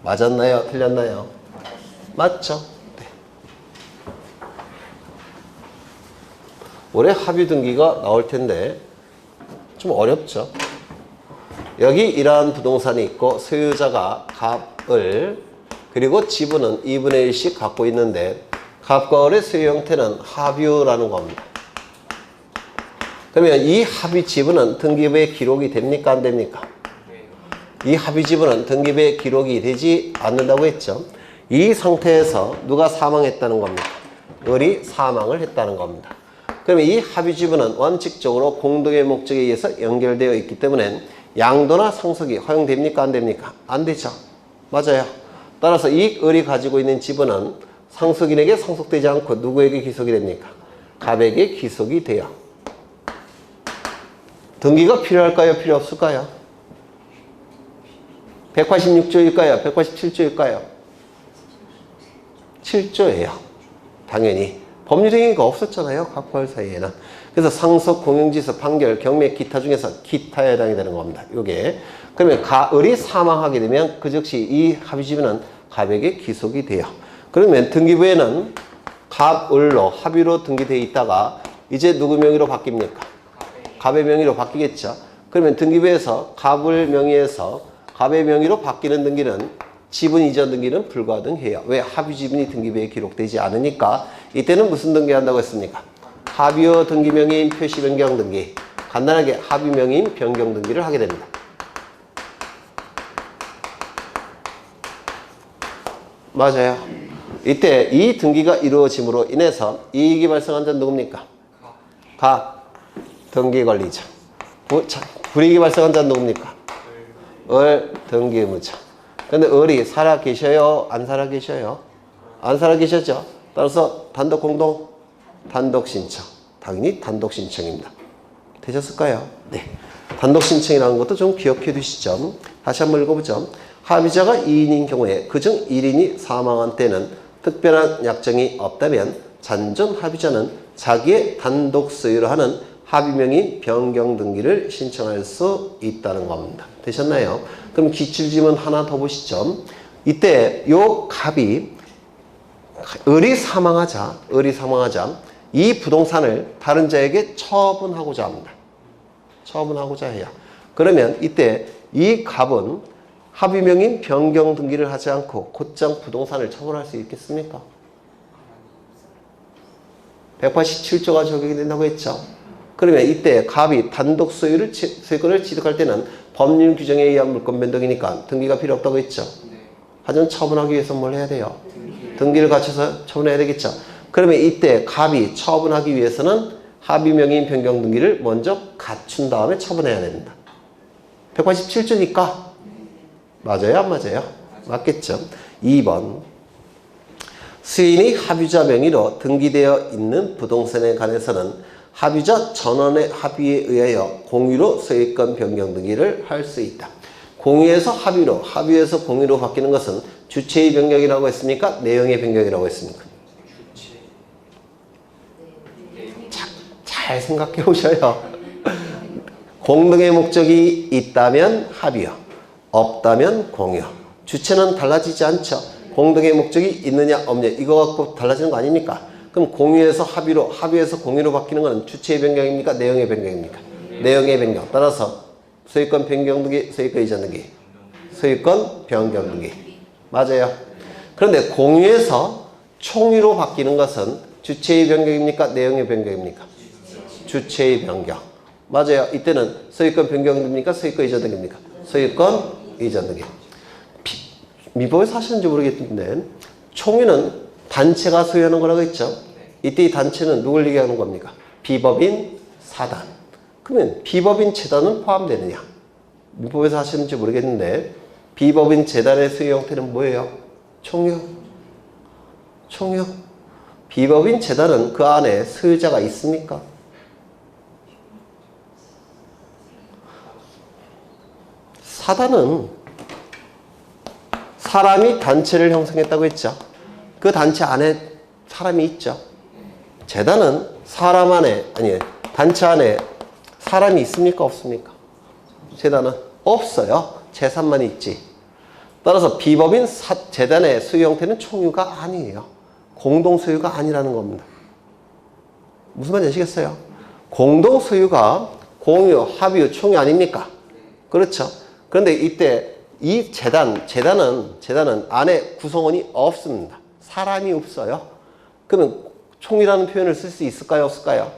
맞았나요? 틀렸나요? 맞죠? 네. 올해 합의 등기가 나올 텐데 좀 어렵죠? 여기 이러한 부동산이 있고 소유자가 갑을 그리고 지분은 2분의 1씩 갖고 있는데 갑과 을의 소유 형태는 합유라는 겁니다. 그러면 이 합의 지분은 등기부에 기록이 됩니까? 안 됩니까? 이 합의 지분은 등기부에 기록이 되지 않는다고 했죠. 이 상태에서 누가 사망했다는 겁니까? 을이 사망을 했다는 겁니다. 그러면 이 합의 지분은 원칙적으로 공동의 목적에 의해서 연결되어 있기 때문에 양도나 상속이 허용됩니까? 안 됩니까? 안 되죠. 맞아요. 따라서 이 을이 가지고 있는 지분은 상속인에게 상속되지 않고 누구에게 귀속이 됩니까? 갑에게 귀속이 돼요. 등기가 필요할까요? 필요 없을까요? 186조일까요? 187조일까요? 7조예요. 당연히. 법률행위가 없었잖아요. 갑과 을 사이에는. 그래서 상속, 공용지서, 판결, 경매, 기타 중에서 기타에 해당이 되는 겁니다. 요게. 그러면 을이 사망하게 되면 그 즉시 이 합의지분은 갑에게 귀속이 돼요. 그러면 등기부에는 갑, 을로 합의로 등기되어 있다가 이제 누구 명의로 바뀝니까? 갑의 명의로 바뀌겠죠. 그러면 등기부에서 갑을 명의에서 갑의 명의로 바뀌는 등기는 지분 이전 등기는 불가등해요. 왜? 합의 지분이 등기부에 기록되지 않으니까 이때는 무슨 등기한다고 했습니까? 합의어 등기 명의인 표시 변경 등기. 간단하게 합의 명의인 변경 등기를 하게 됩니다. 맞아요. 이때 이 등기가 이루어짐으로 인해서 이익이 발생한 자는 누굽니까? 갑. 등기 권리자. 불이익이 발생한 자는 누굽니까? 을. 등기무자. 근데 을이 살아 계셔요? 안 살아 계셔요? 안 살아 계셨죠? 따라서 단독 공동 단독 신청. 당연히 단독 신청입니다. 되셨을까요? 네. 단독 신청이라는 것도 좀 기억해 두시죠. 다시 한번 읽어보죠. 합의자가 2인인 경우에 그중 1인이 사망한 때는 특별한 약정이 없다면 잔존 합의자는 자기의 단독 소유로 하는 합의명의 변경 등기를 신청할 수 있다는 겁니다. 되셨나요? 그럼 기출지문 하나 더 보시죠. 이때 요 갑이 을이 사망하자 이 부동산을 다른 자에게 처분하고자 합니다. 처분하고자 해요. 그러면 이때 이 갑은 합의명인 변경 등기를 하지 않고 곧장 부동산을 처분할 수 있겠습니까? 187조가 적용이 된다고 했죠. 그러면 이때 갑이 단독 소유권을 취득할 때는 법률 규정에 의한 물권 변동이니까 등기가 필요 없다고 했죠. 하지만 처분하기 위해서 뭘 해야 돼요? 등기를 갖춰서 처분해야 되겠죠. 그러면 이때 갑이 처분하기 위해서는 합의명인 변경 등기를 먼저 갖춘 다음에 처분해야 됩니다. 187조니까 맞아요? 안 맞아요? 맞겠죠. 2번. 수인이 합의자 명의로 등기되어 있는 부동산에 관해서는 합의자 전원의 합의에 의하여 공유로 소유권 변경 등기를 할 수 있다. 공유에서 합의로, 합의에서 공유로 바뀌는 것은 주체의 변경이라고 했습니까? 내용의 변경이라고 했습니까? 잘 생각해 보셔요. 공동의 목적이 있다면 합의요. 없다면 공유. 주체는 달라지지 않죠. 공동의 목적이 있느냐 없느냐 이거 갖고 달라지는 거 아닙니까? 그럼 공유에서 합의로, 합의에서 공유로 바뀌는 건 주체의 변경입니까? 내용의 변경입니까? 내용의 변경. 따라서 소유권 변경 등기, 소유권 이전 등기. 소유권 변경 등기. 맞아요. 그런데 공유에서 총유로 바뀌는 것은 주체의 변경입니까? 내용의 변경입니까? 주체의 변경. 맞아요. 이때는 소유권 변경 등기입니까? 소유권 이전 등기입니까? 소유권 이전 등기. 민법에서 하시는지 모르겠는데 총유는 단체가 소유하는 거라고 했죠. 이때 이 단체는 누굴 얘기하는 겁니까? 비법인 사단. 그러면 비법인 재단은 포함되느냐? 민법에서 하시는지 모르겠는데 비법인 재단의 소유 형태는 뭐예요? 총유. 총유. 비법인 재단은 그 안에 소유자가 있습니까? 사단은 사람이 단체를 형성했다고 했죠. 그 단체 안에 사람이 있죠. 재단은 사람 안에, 아니, 단체 안에 사람이 있습니까? 없습니까? 재단은 없어요. 재산만 있지. 따라서 비법인 재단의 소유 형태는 총유가 아니에요. 공동 소유가 아니라는 겁니다. 무슨 말인지 아시겠어요? 공동 소유가 공유, 합유, 총유 아닙니까? 그렇죠. 그런데 이때 이 재단은 안에 구성원이 없습니다. 사람이 없어요. 그러면 총유라는 표현을 쓸 수 있을까요? 없을까요?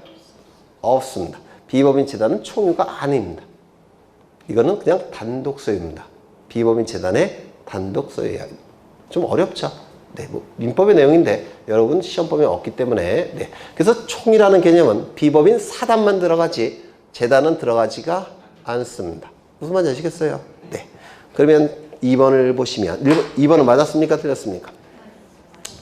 없습니다. 비법인 재단은 총유가 아닙니다. 이거는 그냥 단독 소유입니다. 비법인 재단의 단독 소유예요. 좀 어렵죠? 네, 뭐 민법의 내용인데 여러분 시험범위 없기 때문에 네. 그래서 총이라는 개념은 비법인 사단만 들어가지 재단은 들어가지가 않습니다. 무슨 말인지 아시겠어요? 네. 그러면 2번을 보시면 2번은 맞았습니까? 틀렸습니까?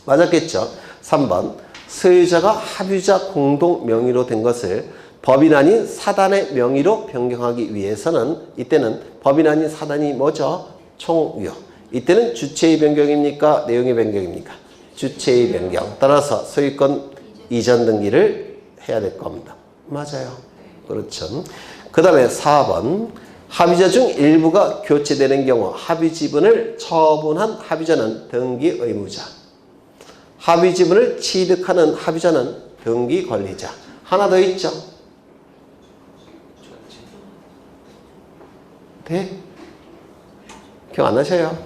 맞았겠죠? 3번 소유자가 합유자 공동 명의로 된 것을 법인 아닌 사단의 명의로 변경하기 위해서는 이때는 법인 아닌 사단이 뭐죠? 총유. 이때는 주체의 변경입니까? 내용의 변경입니까? 주체의 변경. 따라서 소유권 이전 등기를 해야 될 겁니다. 맞아요. 그렇죠. 그 다음에 4번 합의자 중 일부가 교체되는 경우 합의 지분을 처분한 합의자는 등기 의무자. 합의 지분을 취득하는 합의자는 등기 권리자. 하나 더 있죠. 네? 기억 안 나셔요?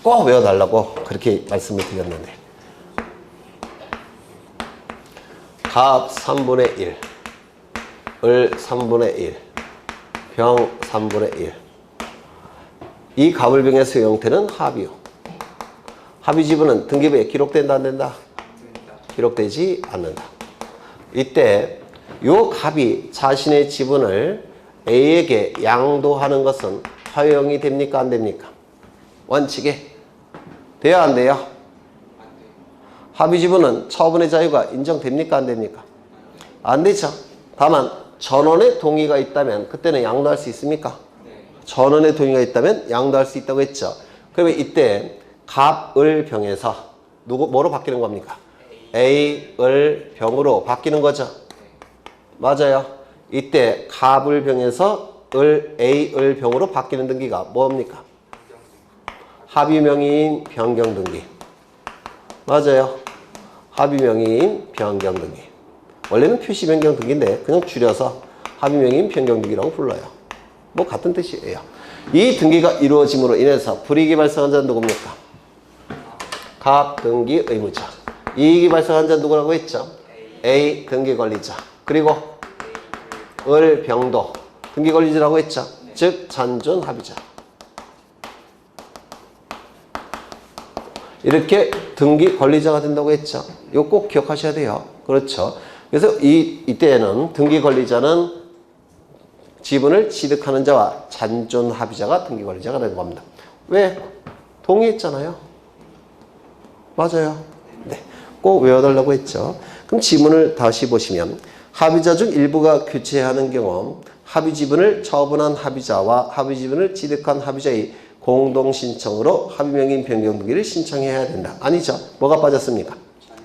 꼭 외워달라고 그렇게 말씀을 드렸는데 갑 3분의 1, 을 3분의 1, 병 3분의 1. 이 갑을병의 소유 형태는 합의요. 합의 지분은 등기부에 기록된다 안 된다? 기록되지 않는다. 이때 요 갑이 자신의 지분을 A에게 양도하는 것은 허용이 됩니까? 안 됩니까? 원칙에 돼야 안 돼요? 합의 지분은 처분의 자유가 인정됩니까? 안 됩니까? 안 되죠. 다만 전원의 동의가 있다면 그때는 양도할 수 있습니까? 전원의 동의가 있다면 양도할 수 있다고 했죠. 그러면 이때 갑을 병에서 뭐로 바뀌는 겁니까? A을 병으로 바뀌는 거죠. 맞아요. 이때 갑을 병에서 A을 병으로 바뀌는 등기가 뭡니까? 합의명의인 변경 등기. 맞아요. 합의명의인 변경 등기. 원래는 표시 변경 등기인데 그냥 줄여서 합의명의인 변경 등기라고 불러요. 뭐 같은 뜻이에요. 이 등기가 이루어짐으로 인해서 불이익이 발생한 자는 누굽니까? 갑 등기 의무자. 이익이 발생한 자는 누구라고 했죠? A 등기 권리자. 그리고 을 병도 등기 권리자라고 했죠. 즉 잔존 합의자. 이렇게 등기 권리자가 된다고 했죠. 이거 꼭 기억하셔야 돼요. 그렇죠. 그래서 이때에는 등기 권리자는 지분을 취득하는 자와 잔존 합의자가 등기 권리자가 되는 겁니다. 왜? 동의했잖아요. 맞아요. 네. 꼭 외워달라고 했죠. 그럼 지문을 다시 보시면 합의자 중 일부가 교체하는 경우 합의 지분을 처분한 합의자와 합의 지분을 취득한 합의자의 공동신청으로 합의명의인 변경 등기를 신청해야 된다. 아니죠. 뭐가 빠졌습니까?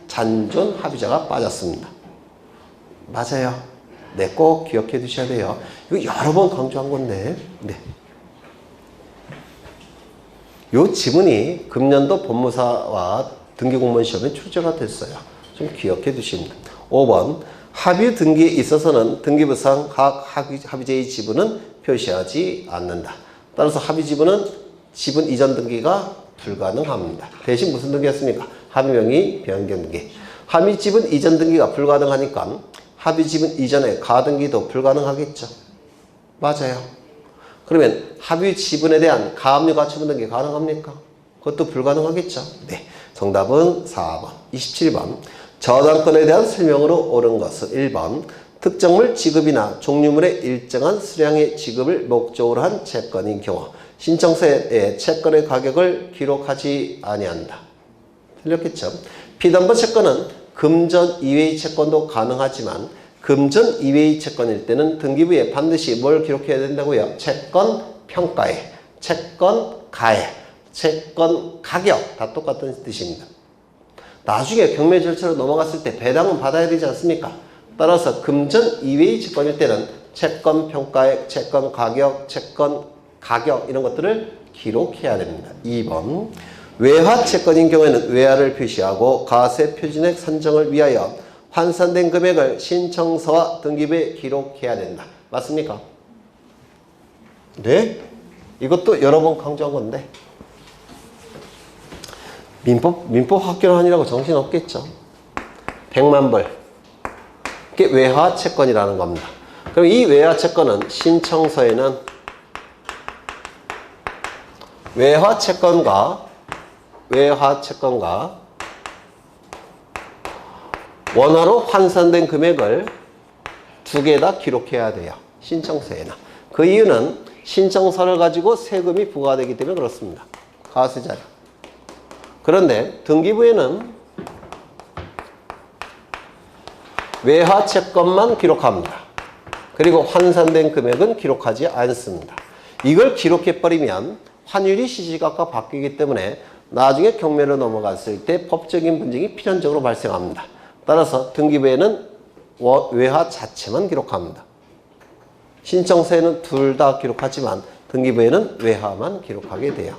잔존 합의자가 빠졌습니다. 맞아요. 네, 꼭 기억해 두셔야 돼요. 이거 여러 번 강조한 건데, 네. 요 지문이 금년도 법무사와 등기공무원 시험에 출제가 됐어요. 좀 기억해 두시면 됩니다. 5번 합의 등기에 있어서는 등기부상 각 합의제의 지분은 표시하지 않는다. 따라서 합의 지분은 지분 이전 등기가 불가능합니다. 대신 무슨 등기였습니까? 합의명의 변경 등기. 합의 지분 이전 등기가 불가능하니까 합의 지분 이전에 가등기도 불가능하겠죠. 맞아요. 그러면 합의 지분에 대한 가압류 가처분 등기 가능합니까? 그것도 불가능하겠죠. 네. 정답은 4번. 27번. 저당권에 대한 설명으로 옳은 것은 1번. 특정물 지급이나 종류물의 일정한 수량의 지급을 목적으로 한 채권인 경우 신청서에 채권의 가격을 기록하지 아니한다. 틀렸겠죠? 피담보 채권은 금전 이외의 채권도 가능하지만 금전 이외의 채권일 때는 등기부에 반드시 뭘 기록해야 된다고요? 채권 평가에, 채권 가에, 채권 가격 다 똑같은 뜻입니다. 나중에 경매 절차로 넘어갔을 때 배당은 받아야 되지 않습니까? 따라서 금전 이외의 채권일 때는 채권 평가액, 채권 가격, 채권 가격 이런 것들을 기록해야 됩니다. 2번 외화 채권인 경우에는 외화를 표시하고 가세 표준액 산정을 위하여 환산된 금액을 신청서와 등기부에 기록해야 된다. 맞습니까? 네? 이것도 여러 번 강조한 건데 민법 학교를 하느라고 정신 없겠죠. 100만 불. 이게 외화 채권이라는 겁니다. 그럼 이 외화 채권은 신청서에는 외화 채권과 원화로 환산된 금액을 두 개 다 기록해야 돼요. 신청서에는. 그 이유는 신청서를 가지고 세금이 부과되기 때문에 그렇습니다. 가세자료. 그런데 등기부에는 외화 채권만 기록합니다. 그리고 환산된 금액은 기록하지 않습니다. 이걸 기록해버리면 환율이 시시각각 바뀌기 때문에 나중에 경매로 넘어갔을 때 법적인 분쟁이 필연적으로 발생합니다. 따라서 등기부에는 외화 자체만 기록합니다. 신청서에는 둘 다 기록하지만 등기부에는 외화만 기록하게 돼요.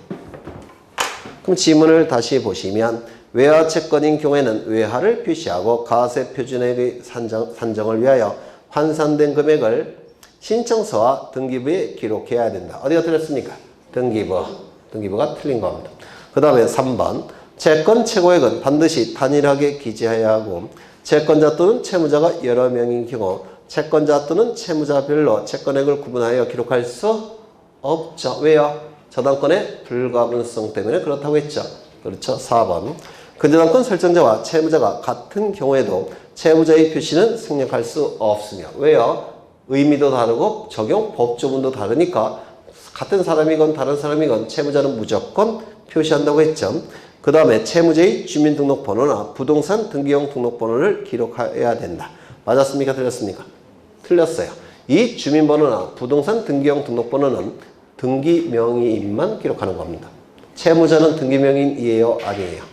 그럼 지문을 다시 보시면 외화 채권인 경우에는 외화를 표시하고 가세 표준액의 산정을 위하여 환산된 금액을 신청서와 등기부에 기록해야 된다. 어디가 틀렸습니까? 등기부가 틀린 겁니다. 그 다음에 3번 채권 최고액은 반드시 단일하게 기재해야 하고 채권자 또는 채무자가 여러 명인 경우 채권자 또는 채무자별로 채권액을 구분하여 기록할 수 없죠. 왜요? 저당권의 불가분성 때문에 그렇다고 했죠. 그렇죠. 4번 근저당권 설정자와 채무자가 같은 경우에도 채무자의 표시는 생략할 수 없으며 왜요? 의미도 다르고 적용 법조문도 다르니까 같은 사람이건 다른 사람이건 채무자는 무조건 표시한다고 했죠. 그 다음에 채무자의 주민등록번호나 부동산 등기용 등록번호를 기록해야 된다. 맞았습니까? 틀렸습니까? 틀렸어요. 이 주민번호나 부동산 등기용 등록번호는 등기명의인만 기록하는 겁니다. 채무자는 등기명의인이에요? 아니에요?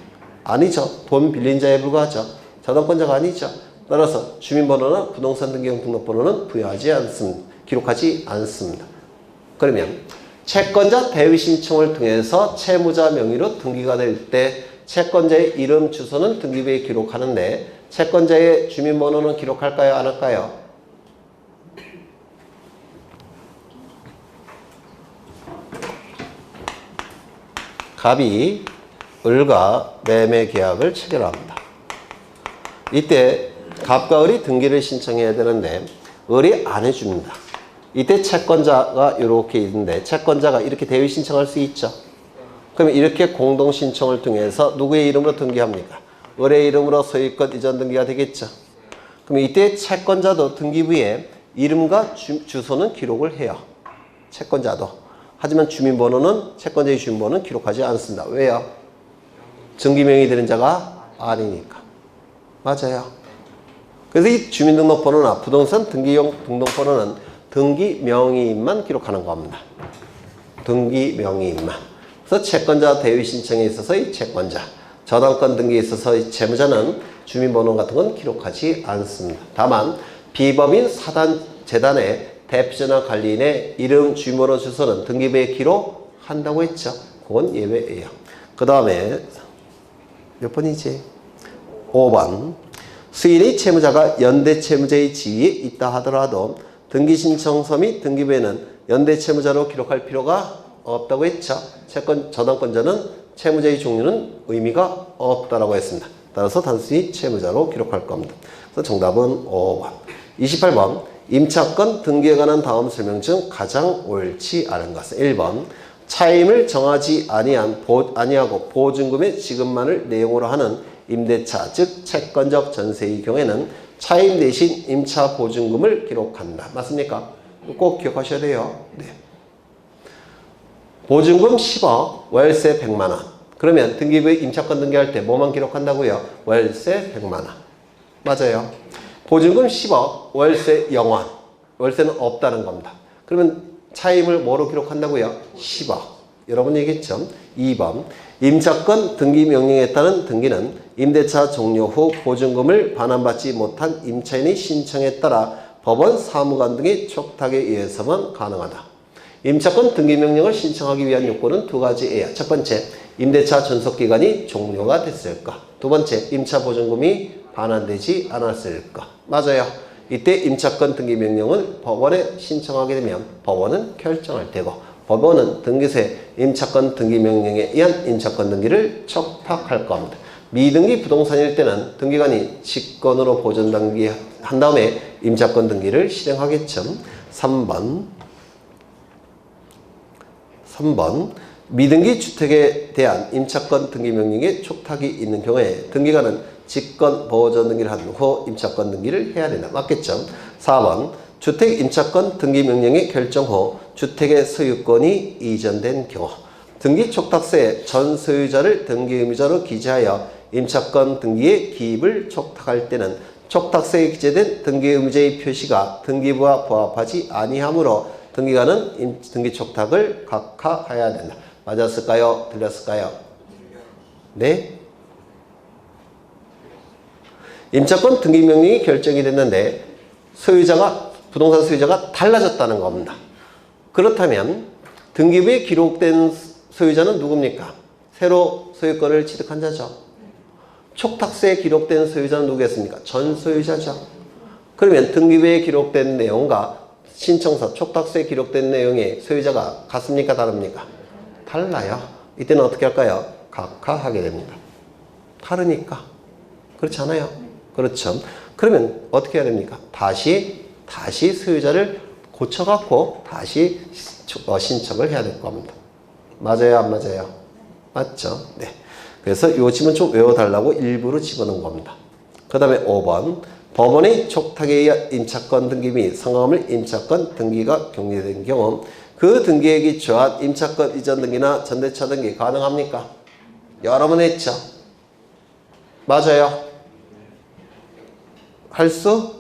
아니죠. 돈 빌린 자에 불과하죠. 저당권자가 아니죠. 따라서 주민번호나 부동산 등기용 등록번호는 부여하지 않습니다. 기록하지 않습니다. 그러면 채권자 대위 신청을 통해서 채무자 명의로 등기가 될 때 채권자의 이름, 주소는 등기부에 기록하는데 채권자의 주민번호는 기록할까요? 안 할까요? 갑이 을과 매매 계약을 체결합니다. 이때 갑과 을이 등기를 신청해야 되는데 을이 안 해줍니다. 이때 채권자가 이렇게 있는데 채권자가 이렇게 대위 신청할 수 있죠. 그러면 이렇게 공동 신청을 통해서 누구의 이름으로 등기합니까? 을의 이름으로 소유권 이전 등기가 되겠죠. 그럼 이때 채권자도 등기부에 이름과 주소는 기록을 해요. 채권자도. 하지만 주민번호는 채권자의 주민번호는 기록하지 않습니다. 왜요? 등기명의 되는 자가 아니니까. 맞아요. 그래서 이 주민등록번호나 부동산 등기용 등록번호는 등기명의인만 기록하는 겁니다. 등기명의인만. 그래서 채권자 대위 신청에 있어서 이 채권자, 저당권 등기에 있어서 이 채무자는 주민번호 같은 건 기록하지 않습니다. 다만 비법인 사단 재단의 대표자나 관리인의 이름, 주민번호, 주소는 등기부에 기록한다고 했죠. 그건 예외예요. 그 다음에 몇 번이지? 5번. 수인이 채무자가 연대 채무자의 지위에 있다 하더라도 등기신청서 및 등기부에는 연대 채무자로 기록할 필요가 없다고 했죠. 채권 저당권자는 채무자의 종류는 의미가 없다라고 했습니다. 따라서 단순히 채무자로 기록할 겁니다. 그래서 정답은 5번. 28번. 임차권 등기에 관한 다음 설명 중 가장 옳지 않은 것은 1번. 차임을 정하지 아니하고 보증금의 지급만을 내용으로 하는 임대차, 즉 채권적 전세의 경우에는 차임 대신 임차 보증금을 기록한다. 맞습니까? 꼭 기억하셔야 돼요. 네. 보증금 10억, 월세 100만 원. 그러면 등기부에 임차권 등기할 때 뭐만 기록한다고요? 월세 100만 원. 맞아요. 보증금 10억, 월세 0원. 월세는 없다는 겁니다. 그러면 차임을 뭐로 기록한다고요? 10억. 여러분 얘기했죠? 2번. 임차권 등기 명령에 따른 등기는 임대차 종료 후 보증금을 반환받지 못한 임차인의 신청에 따라 법원, 사무관 등의 촉탁에 의해서만 가능하다. 임차권 등기 명령을 신청하기 위한 요건은 두 가지예요. 첫 번째, 임대차 존속기간이 종료가 됐을 것. 두 번째, 임차 보증금이 반환되지 않았을 것. 맞아요. 이때 임차권 등기 명령을 법원에 신청하게 되면 법원은 결정할 테고 법원은 등기소에 임차권 등기 명령에 의한 임차권 등기를 촉탁할 겁니다. 미등기 부동산일 때는 등기관이 직권으로 보존 등기한 다음에 임차권 등기를 실행하겠죠. 3번. 미등기 주택에 대한 임차권 등기 명령에 촉탁이 있는 경우에 등기관은 직권 보존 등기를 한 후 임차권 등기를 해야 된다. 맞겠죠? 4번. 주택 임차권 등기 명령의 결정 후 주택의 소유권이 이전된 경우 등기 촉탁서에 전 소유자를 등기 의무자로 기재하여 임차권 등기에 기입을 촉탁할 때는 촉탁서에 기재된 등기 의무자의 표시가 등기부와 부합하지 아니하므로 등기관은 등기 촉탁을 각하해야 된다. 맞았을까요? 틀렸을까요? 네? 임차권 등기 명령이 결정이 됐는데 부동산 소유자가 달라졌다는 겁니다. 그렇다면 등기부에 기록된 소유자는 누굽니까? 새로 소유권을 취득한 자죠. 촉탁서에 기록된 소유자는 누구겠습니까? 전 소유자죠. 그러면 등기부에 기록된 내용과 신청서, 촉탁서에 기록된 내용의 소유자가 같습니까? 다릅니까? 달라요. 이때는 어떻게 할까요? 각하하게 됩니다. 다르니까. 그렇지 않아요? 그렇죠. 그러면 어떻게 해야 됩니까? 다시 소유자를 고쳐갖고 다시 신청을 해야 될 겁니다. 맞아요? 안 맞아요? 맞죠? 네. 그래서 이 집은 좀 외워달라고 일부러 집어넣은 겁니다. 그 다음에 5번. 법원의 촉탁에 의한 임차권 등기 및 상호물 임차권 등기가 격리된 경우 그 등기에 기초한 임차권 이전 등기나 전대차 등기 가능합니까? 여러 번 했죠? 맞아요? 할 수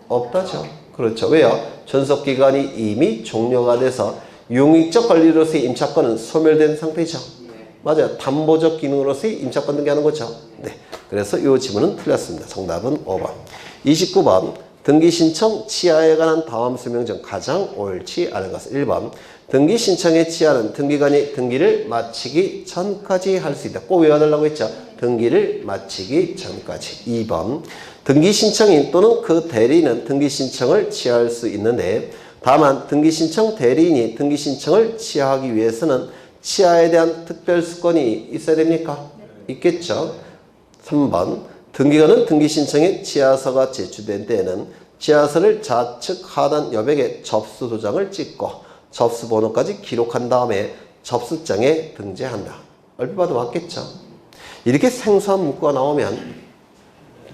없다죠. 그렇죠. 왜요? 존속기간이 이미 종료가 돼서 용익적 권리로서의 임차권은 소멸된 상태죠. 맞아요. 담보적 기능으로서의 임차권 등기하는 거죠. 네. 그래서 이 지문은 틀렸습니다. 정답은 5번. 29번. 등기 신청 치하에 관한 다음 설명 중 가장 옳지 않은 것은 1번. 등기 신청의 치하는 등기관이 등기를 마치기 전까지 할 수 있다. 꼭 외워달라고 했죠. 등기를 마치기 전까지. 2번. 등기 신청인 또는 그 대리인은 등기 신청을 취하할 수 있는데 다만 등기 신청 대리인이 등기 신청을 취하하기 위해서는 취하에 대한 특별수권이 있어야 됩니까? 있겠죠. 3번. 등기관은 등기 신청에 취하서가 제출된 때에는 취하서를 좌측 하단 여백에 접수 도장을 찍고 접수 번호까지 기록한 다음에 접수장에 등재한다. 얼핏 봐도 맞겠죠. 이렇게 생소한 문구가 나오면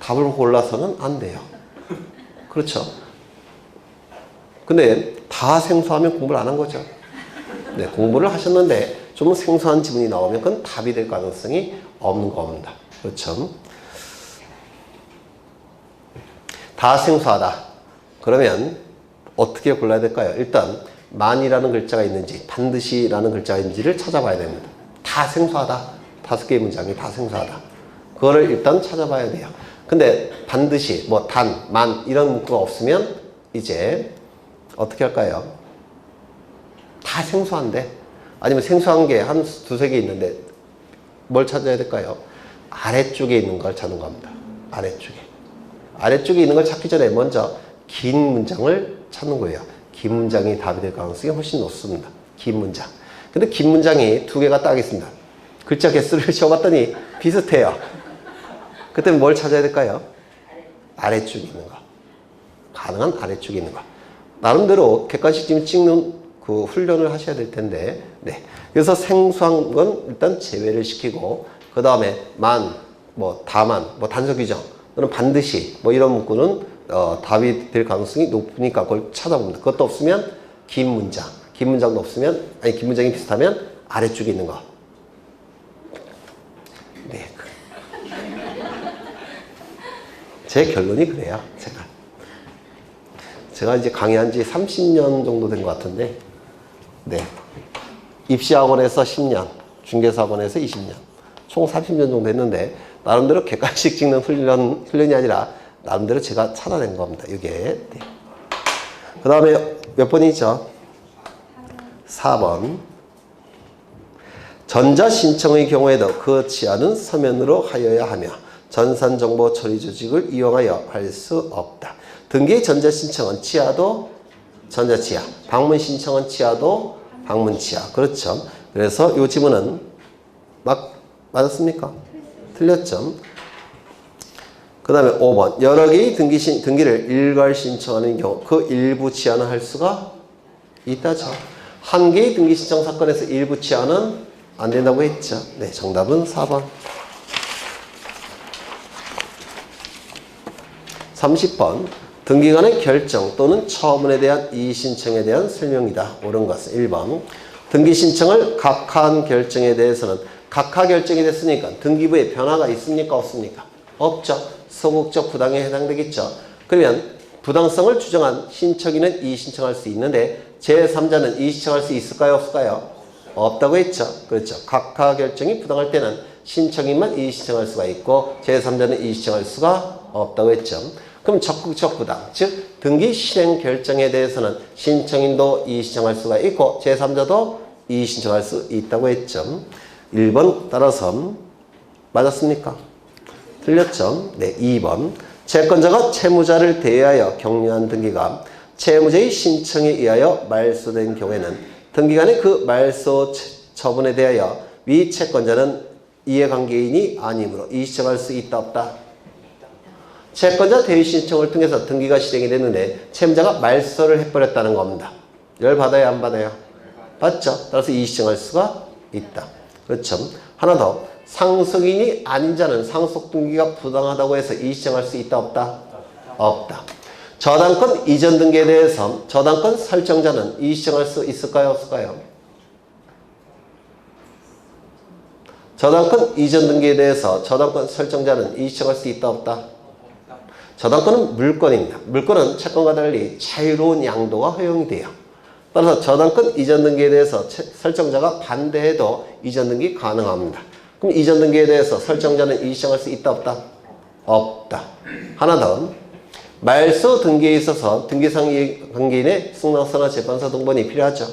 답을 골라서는 안 돼요. 그렇죠. 근데 다 생소하면 공부를 안 한 거죠. 네, 공부를 하셨는데 좀 생소한 지문이 나오면 그건 답이 될 가능성이 없는 겁니다. 그렇죠. 다 생소하다. 그러면 어떻게 골라야 될까요? 일단 만이라는 글자가 있는지 반드시라는 글자가 있는지를 찾아봐야 됩니다. 다 생소하다. 5개의 문장이 다 생소하다. 그거를 일단 찾아봐야 돼요. 근데 반드시 단, 만 이런 문구가 없으면 이제 어떻게 할까요? 다 생소한데 아니면 생소한 게 한 2-3개 있는데 뭘 찾아야 될까요? 아래쪽에 있는 걸 찾는 겁니다. 아래쪽에 있는 걸 찾기 전에 먼저 긴 문장을 찾는 거예요. 긴 문장이 답이 될 가능성이 훨씬 높습니다. 긴 문장. 근데 긴 문장이 두 개가 딱 있습니다. 글자 개수를 세어봤더니 비슷해요. 그때는 뭘 찾아야 될까요? 아래쪽에 있는 거. 가능한 아래쪽에 있는 거. 나름대로 객관식 지금 찍는 그 훈련을 하셔야 될 텐데, 네. 그래서 생소한 건 일단 제외를 시키고, 그 다음에 다만, 단서 규정, 또는 반드시, 이런 문구는, 답이 될 가능성이 높으니까 그걸 찾아봅니다. 그것도 없으면 긴 문장도 없으면, 긴 문장이 비슷하면 아래쪽에 있는 거. 네. 제 결론이 그래요, 제가 이제 강의한 지 30년 정도 된 것 같은데, 네. 입시학원에서 10년, 중개사학원에서 20년, 총 30년 정도 했는데, 나름대로 객관식 찍는 훈련이 아니라, 나름대로 제가 찾아낸 겁니다, 이게. 네. 그 다음에 몇 번이죠? 4번. 전자신청의 경우에도 그렇지 않은 서면으로 하여야 하며, 전산정보 처리 조직을 이용하여 할 수 없다. 등기 전자신청은 치아도 전자치아, 방문신청은 치아도 방문치아. 그렇죠. 그래서 이 지문은 맞았습니까? 틀렸죠. 그 다음에 5번. 여러 개의 등기를 일괄 신청하는 경우 그 일부 치아는 할 수가 있다죠. 한 개의 등기 신청 사건에서 일부 치아는 안 된다고 했죠. 네, 정답은 4번. 30번. 등기관의 결정 또는 처분에 대한 이의신청에 대한 설명이다. 옳은 것은 1번. 등기신청을 각하한 결정에 대해서는 각하 결정이 됐으니까 등기부에 변화가 있습니까? 없습니까? 없죠. 소극적 부당에 해당되겠죠. 그러면 부당성을 주장한 신청인은 이의신청할 수 있는데 제3자는 이의신청할 수 있을까요? 없을까요? 없다고 했죠. 그렇죠. 각하 결정이 부당할 때는 신청인만 이의신청할 수가 있고 제3자는 이의신청할 수가 없다고 했죠. 그럼 적극적 부당, 즉 등기 실행 결정에 대해서는 신청인도 이의신청할 수가 있고 제3자도 이의신청할 수 있다고 했죠. 1번 따라서 맞았습니까? 틀렸죠. 네, 2번. 채권자가 채무자를 대하여 격려한 등기가 채무자의 신청에 의하여 말소된 경우에는 등기관의 그 말소 처분에 대하여 위 채권자는 이해관계인이 아니므로 이의신청할 수 있다 없다? 채권자 대위 신청을 통해서 등기가 실행이 됐는데 채무자가 말소를 해버렸다는 겁니다. 열 받아요, 안 받아요? 받죠. 따라서 이의신청할 수가 있다. 그렇죠. 하나 더. 상속인이 아닌 자는 상속 등기가 부당하다고 해서 이의신청할 수 있다 없다? 없다. 저당권 이전 등기에 대해서 저당권 설정자는 이의신청할 수 있을까요, 없을까요? 저당권 이전 등기에 대해서 저당권 설정자는 이의신청할 수 있다 없다? 저당권은 물권입니다. 물권은 채권과 달리 자유로운 양도가 허용이 돼요. 따라서 저당권 이전 등기에 대해서 설정자가 반대해도 이전 등기 가능합니다. 그럼 이전 등기에 대해서 설정자는 이의신청할 수 있다 없다? 없다. 하나 더. 말소 등기에 있어서 등기상 이해관계인의 승낙서나 재판서 등본이 필요하죠.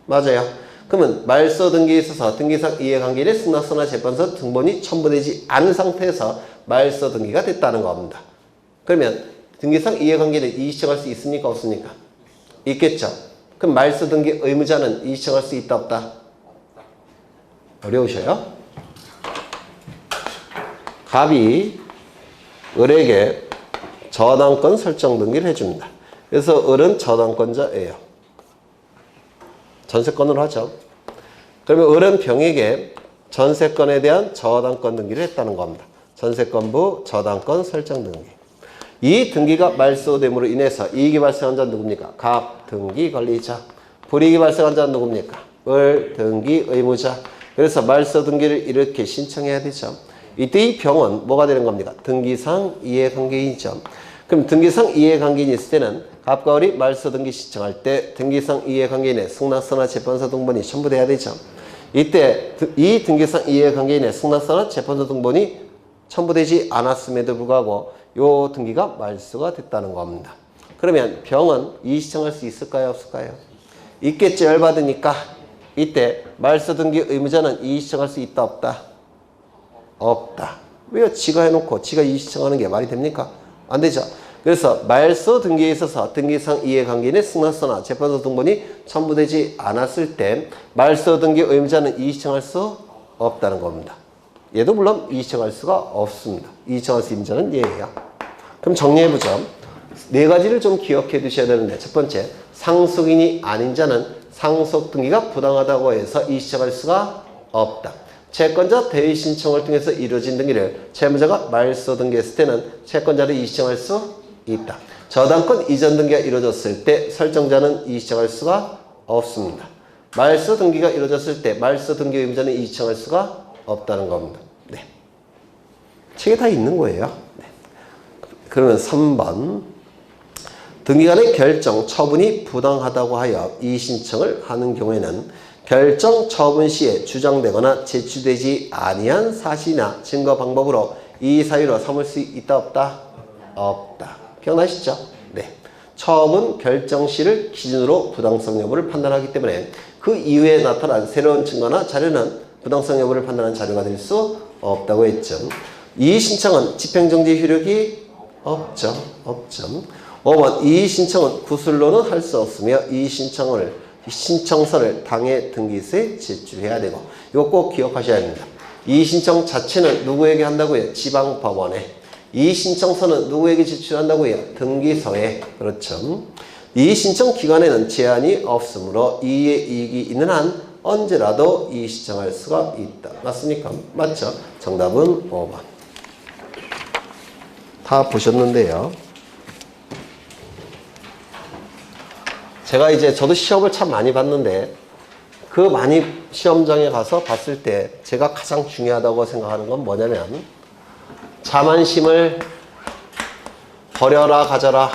맞아요. 그러면 말소 등기에 있어서 등기상 이해관계인의 승낙서나 재판서 등본이 첨부되지 않은 상태에서 말소 등기가 됐다는 겁니다. 그러면 등기상 이해관계인은 이의신청할 수 있습니까? 없습니까? 있겠죠. 그럼 말소 등기 의무자는 이의신청할 수 있다 없다? 어려우셔요? 갑이 을에게 저당권 설정 등기를 해줍니다. 그래서 을은 저당권자예요. 전세권으로 하죠. 그러면 을은 병에게 전세권에 대한 저당권 등기를 했다는 겁니다. 전세권부 저당권 설정 등기. 이 등기가 말소됨으로 인해서 이익이 발생한 자는 누굽니까? 갑 등기 권리자. 불이익이 발생한 자는 누굽니까? 을 등기 의무자. 그래서 말소 등기를 이렇게 신청해야 되죠. 이때 이 병은 뭐가 되는 겁니까? 등기상 이해관계인이죠. 그럼 등기상 이해관계인이 있을 때는 갑과 을이 말소 등기 신청할 때 등기상 이해관계인의 승낙서나 재판서 등본이 첨부돼야 되죠. 이때 이 등기상 이해관계인의 승낙서나 재판서 등본이 첨부되지 않았음에도 불구하고 요 등기가 말소가 됐다는 겁니다. 그러면 병은 이의신청할 수 있을까요? 없을까요? 있겠죠. 열받으니까. 이때 말소 등기 의무자는 이의신청할 수 있다 없다? 없다. 왜요? 지가 해놓고 지가 이의 신청하는 게 말이 됩니까? 안 되죠. 그래서 말소 등기에 있어서 등기상 이해관계인의 승낙서나 재판소 등본이 첨부되지 않았을 때 말소 등기 의무자는 이의 신청할 수 없다는 겁니다. 얘도 물론 이의 신청할 수가 없습니다. 이의 신청할 수 있는 자는 얘예요. 그럼 정리해보죠. 네 가지를 좀 기억해 두셔야 되는데, 첫 번째, 상속인이 아닌 자는 상속 등기가 부당하다고 해서 이의 신청할 수가 없다. 채권자 대의 신청을 통해서 이루어진 등기를 채무자가 말소 등기했을 때는 채권자를 이의 신청할 수 있다. 저당권 이전 등기가 이루어졌을 때 설정자는 이의 신청할 수가 없습니다. 말소 등기가 이루어졌을 때 말소 등기 의무자는 이의 신청할 수가 없다는 겁니다. 네. 책에 다 있는 거예요. 네. 그러면 3번. 등기간의 결정, 처분이 부당하다고 하여 이의 신청을 하는 경우에는 결정, 처분 시에 주장되거나 제출되지 아니한 사실이나 증거 방법으로 이의 사유로 삼을 수 있다 없다? 없다. 기억나시죠? 네. 처분, 결정 시를 기준으로 부당성 여부를 판단하기 때문에 그 이후에 나타난 새로운 증거나 자료는 부당성 여부를 판단하는 자료가 될 수 없다고 했죠. 이의 신청은 집행정지 효력이 없죠. 5번 이의 신청은 구술로는 할 수 없으며 이의 신청서를 당해 등기소에 제출해야 되고, 이거 꼭 기억하셔야 됩니다. 이의 신청 자체는 누구에게 한다고요? 지방법원에. 이의 신청서는 누구에게 제출한다고요? 등기소에. 그렇죠. 이의 신청 기간에는 제한이 없으므로 이의 이익이 있는 한 언제라도 이의 신청할 수가 있다. 맞습니까? 맞죠? 정답은 5번. 다 보셨는데요. 제가 이제 저도 시험을 참 많이 봤는데 그 많이 시험장에 가서 봤을 때 제가 가장 중요하다고 생각하는 건 뭐냐면, 자만심을 버려라 가져라?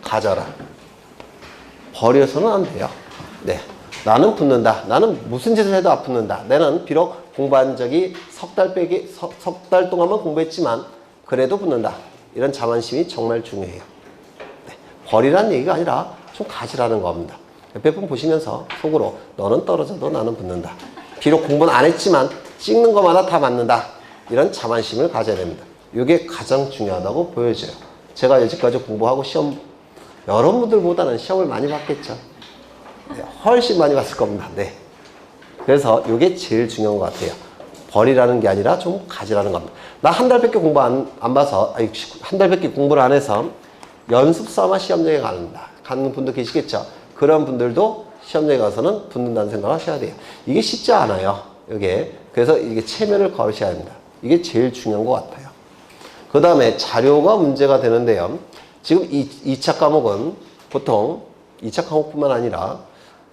가져라. 버려서는 안 돼요. 네. 나는 붙는다. 나는 무슨 짓을 해도 안 붙는다. 나는 비록 공부한 적이 석 달 동안만 공부했지만 그래도 붙는다. 이런 자만심이 정말 중요해요. 버리라는 얘기가 아니라 좀 가지라는 겁니다. 몇 번 보시면서 속으로 너는 떨어져도 나는 붙는다. 비록 공부는 안 했지만 찍는 것마다 다 맞는다. 이런 자만심을 가져야 됩니다. 이게 가장 중요하다고 보여져요. 제가 여지까지 공부하고 시험, 여러분들보다는 시험을 많이 봤겠죠. 네, 훨씬 많이 봤을 겁니다. 네. 그래서 이게 제일 중요한 것 같아요. 버리라는 게 아니라 좀 가지라는 겁니다. 나 한 달밖에 공부 안 봐서, 한 달밖에 공부를 안 해서 연습 삼아 시험장에 가는 분도 계시겠죠. 그런 분들도 시험장에 가서는 붙는다는 생각을 하셔야 돼요. 이게 쉽지 않아요. 이게. 그래서 이게 체면을 걸으셔야 합니다. 이게 제일 중요한 것 같아요. 그 다음에 자료가 문제가 되는데요. 지금 2차 과목은 보통 2차 과목뿐만 아니라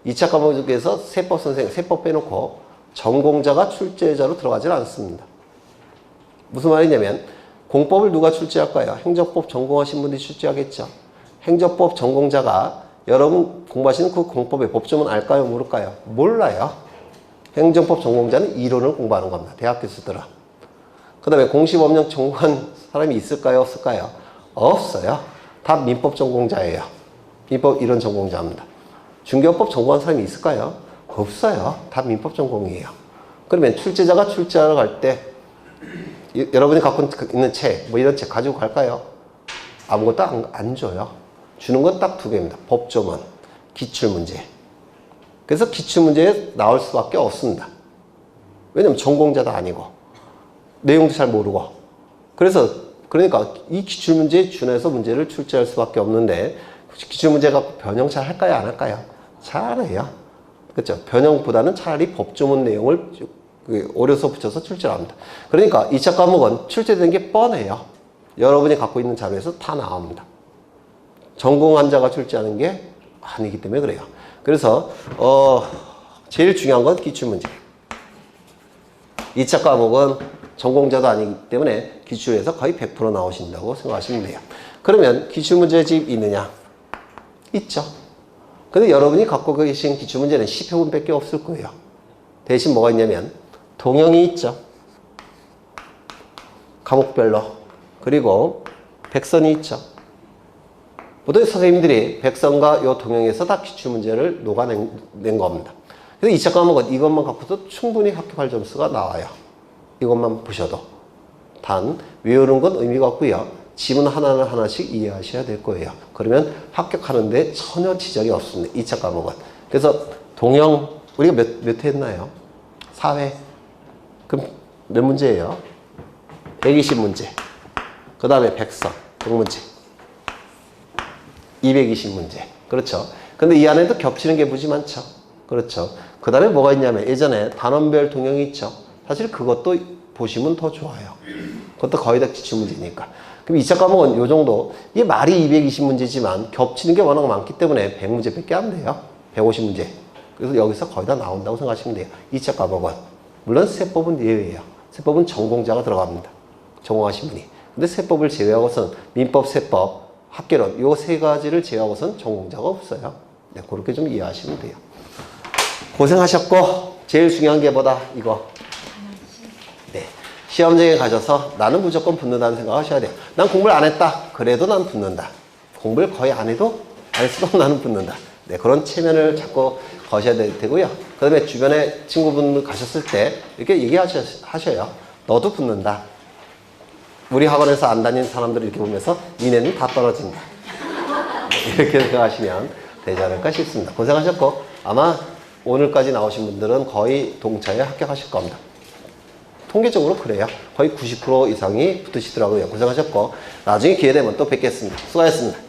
2차 과목에서 세법 빼놓고 전공자가 출제자로 들어가질 않습니다. 무슨 말이냐면, 공법을 누가 출제할까요? 행정법 전공하신 분들이 출제하겠죠. 행정법 전공자가 여러분 공부하시는 그 공법의 법조문 알까요? 모를까요? 몰라요. 행정법 전공자는 이론을 공부하는 겁니다. 대학 교수들은. 그 다음에 공시법령 전공한 사람이 있을까요? 없을까요? 없어요. 다 민법 전공자예요. 민법 이론 전공자입니다. 중개법 전공한 사람이 있을까요? 없어요. 다 민법 전공이에요. 그러면 출제자가 출제하러 갈 때 여러분이 갖고 있는 책, 뭐 이런 책 가지고 갈까요? 아무것도 안 줘요. 주는 건 딱 두 개입니다. 법조문, 기출문제. 그래서 기출문제에 나올 수밖에 없습니다. 왜냐면 전공자도 아니고 내용도 잘 모르고. 그러니까 이 기출문제에 준해서 문제를 출제할 수밖에 없는데, 기출문제가 변형 잘 할까요? 안 할까요? 잘 안 해요. 그렇죠? 변형보다는 차라리 법조문 내용을 오려서 붙여서 출제를 합니다. 그러니까 2차 과목은 출제된 게 뻔해요. 여러분이 갖고 있는 자료에서 다 나옵니다. 전공 환자가 출제하는 게 아니기 때문에 그래요. 그래서 제일 중요한 건 기출문제. 2차 과목은 전공자도 아니기 때문에 기출에서 거의 100% 나오신다고 생각하시면 돼요. 그러면 기출문제집 있느냐? 있죠. 근데 여러분이 갖고 계신 기출문제는 10회분밖에 없을 거예요. 대신 뭐가 있냐면 동형이 있죠. 과목별로. 그리고 백선이 있죠. 보통 선생님들이 백선과 이 동형에서 다 기출문제를 녹아낸 겁니다. 그래서 2차 과목은 이것만 갖고도 충분히 합격할 점수가 나와요. 이것만 보셔도. 단 외우는 건 의미가 없고요. 지문 하나씩 이해하셔야 될 거예요. 그러면 합격하는데 전혀 지장이 없습니다. 2차 과목은. 그래서 동영 우리가 몇 회 했나요? 4회. 그럼 몇 문제예요? 120문제. 그 다음에 백서, 동문제. 220문제. 그렇죠. 근데 이 안에도 겹치는 게 무지 많죠. 그렇죠. 그 다음에 뭐가 있냐면 예전에 단원별 동영이 있죠. 사실 그것도 보시면 더 좋아요. 그것도 거의 다 기출문제니까. 그럼 2차 과목은 요 정도. 이게 말이 220문제지만 겹치는 게 워낙 많기 때문에 100문제밖에 안 돼요. 150문제. 그래서 여기서 거의 다 나온다고 생각하시면 돼요. 2차 과목은. 물론 세법은 예외예요. 세법은 전공자가 들어갑니다. 전공하신 분이. 근데 세법을 제외하고선 민법, 세법, 학계론 요 세 가지를 제외하고선 전공자가 없어요. 네, 그렇게 좀 이해하시면 돼요. 고생하셨고 제일 중요한 게 뭐다? 이거. 네. 시험장에 가셔서 나는 무조건 붙는다는 생각 하셔야 돼요. 난 공부를 안 했다. 그래도 난 붙는다. 공부를 거의 안 해도 나는 붙는다. 네, 그런 체면을 잡고 거셔야 되고요. 그 다음에 주변에 친구분 가셨을 때 이렇게 얘기하셔요. 너도 붙는다. 우리 학원에서 안 다니는 사람들을 이렇게 보면서 니네는 다 떨어진다. 이렇게 생각하시면 되지 않을까 싶습니다. 고생하셨고 아마 오늘까지 나오신 분들은 거의 동차에 합격하실 겁니다. 통계적으로 그래요. 거의 90% 이상이 붙으시더라고요. 고생하셨고 나중에 기회 되면 또 뵙겠습니다. 수고하셨습니다.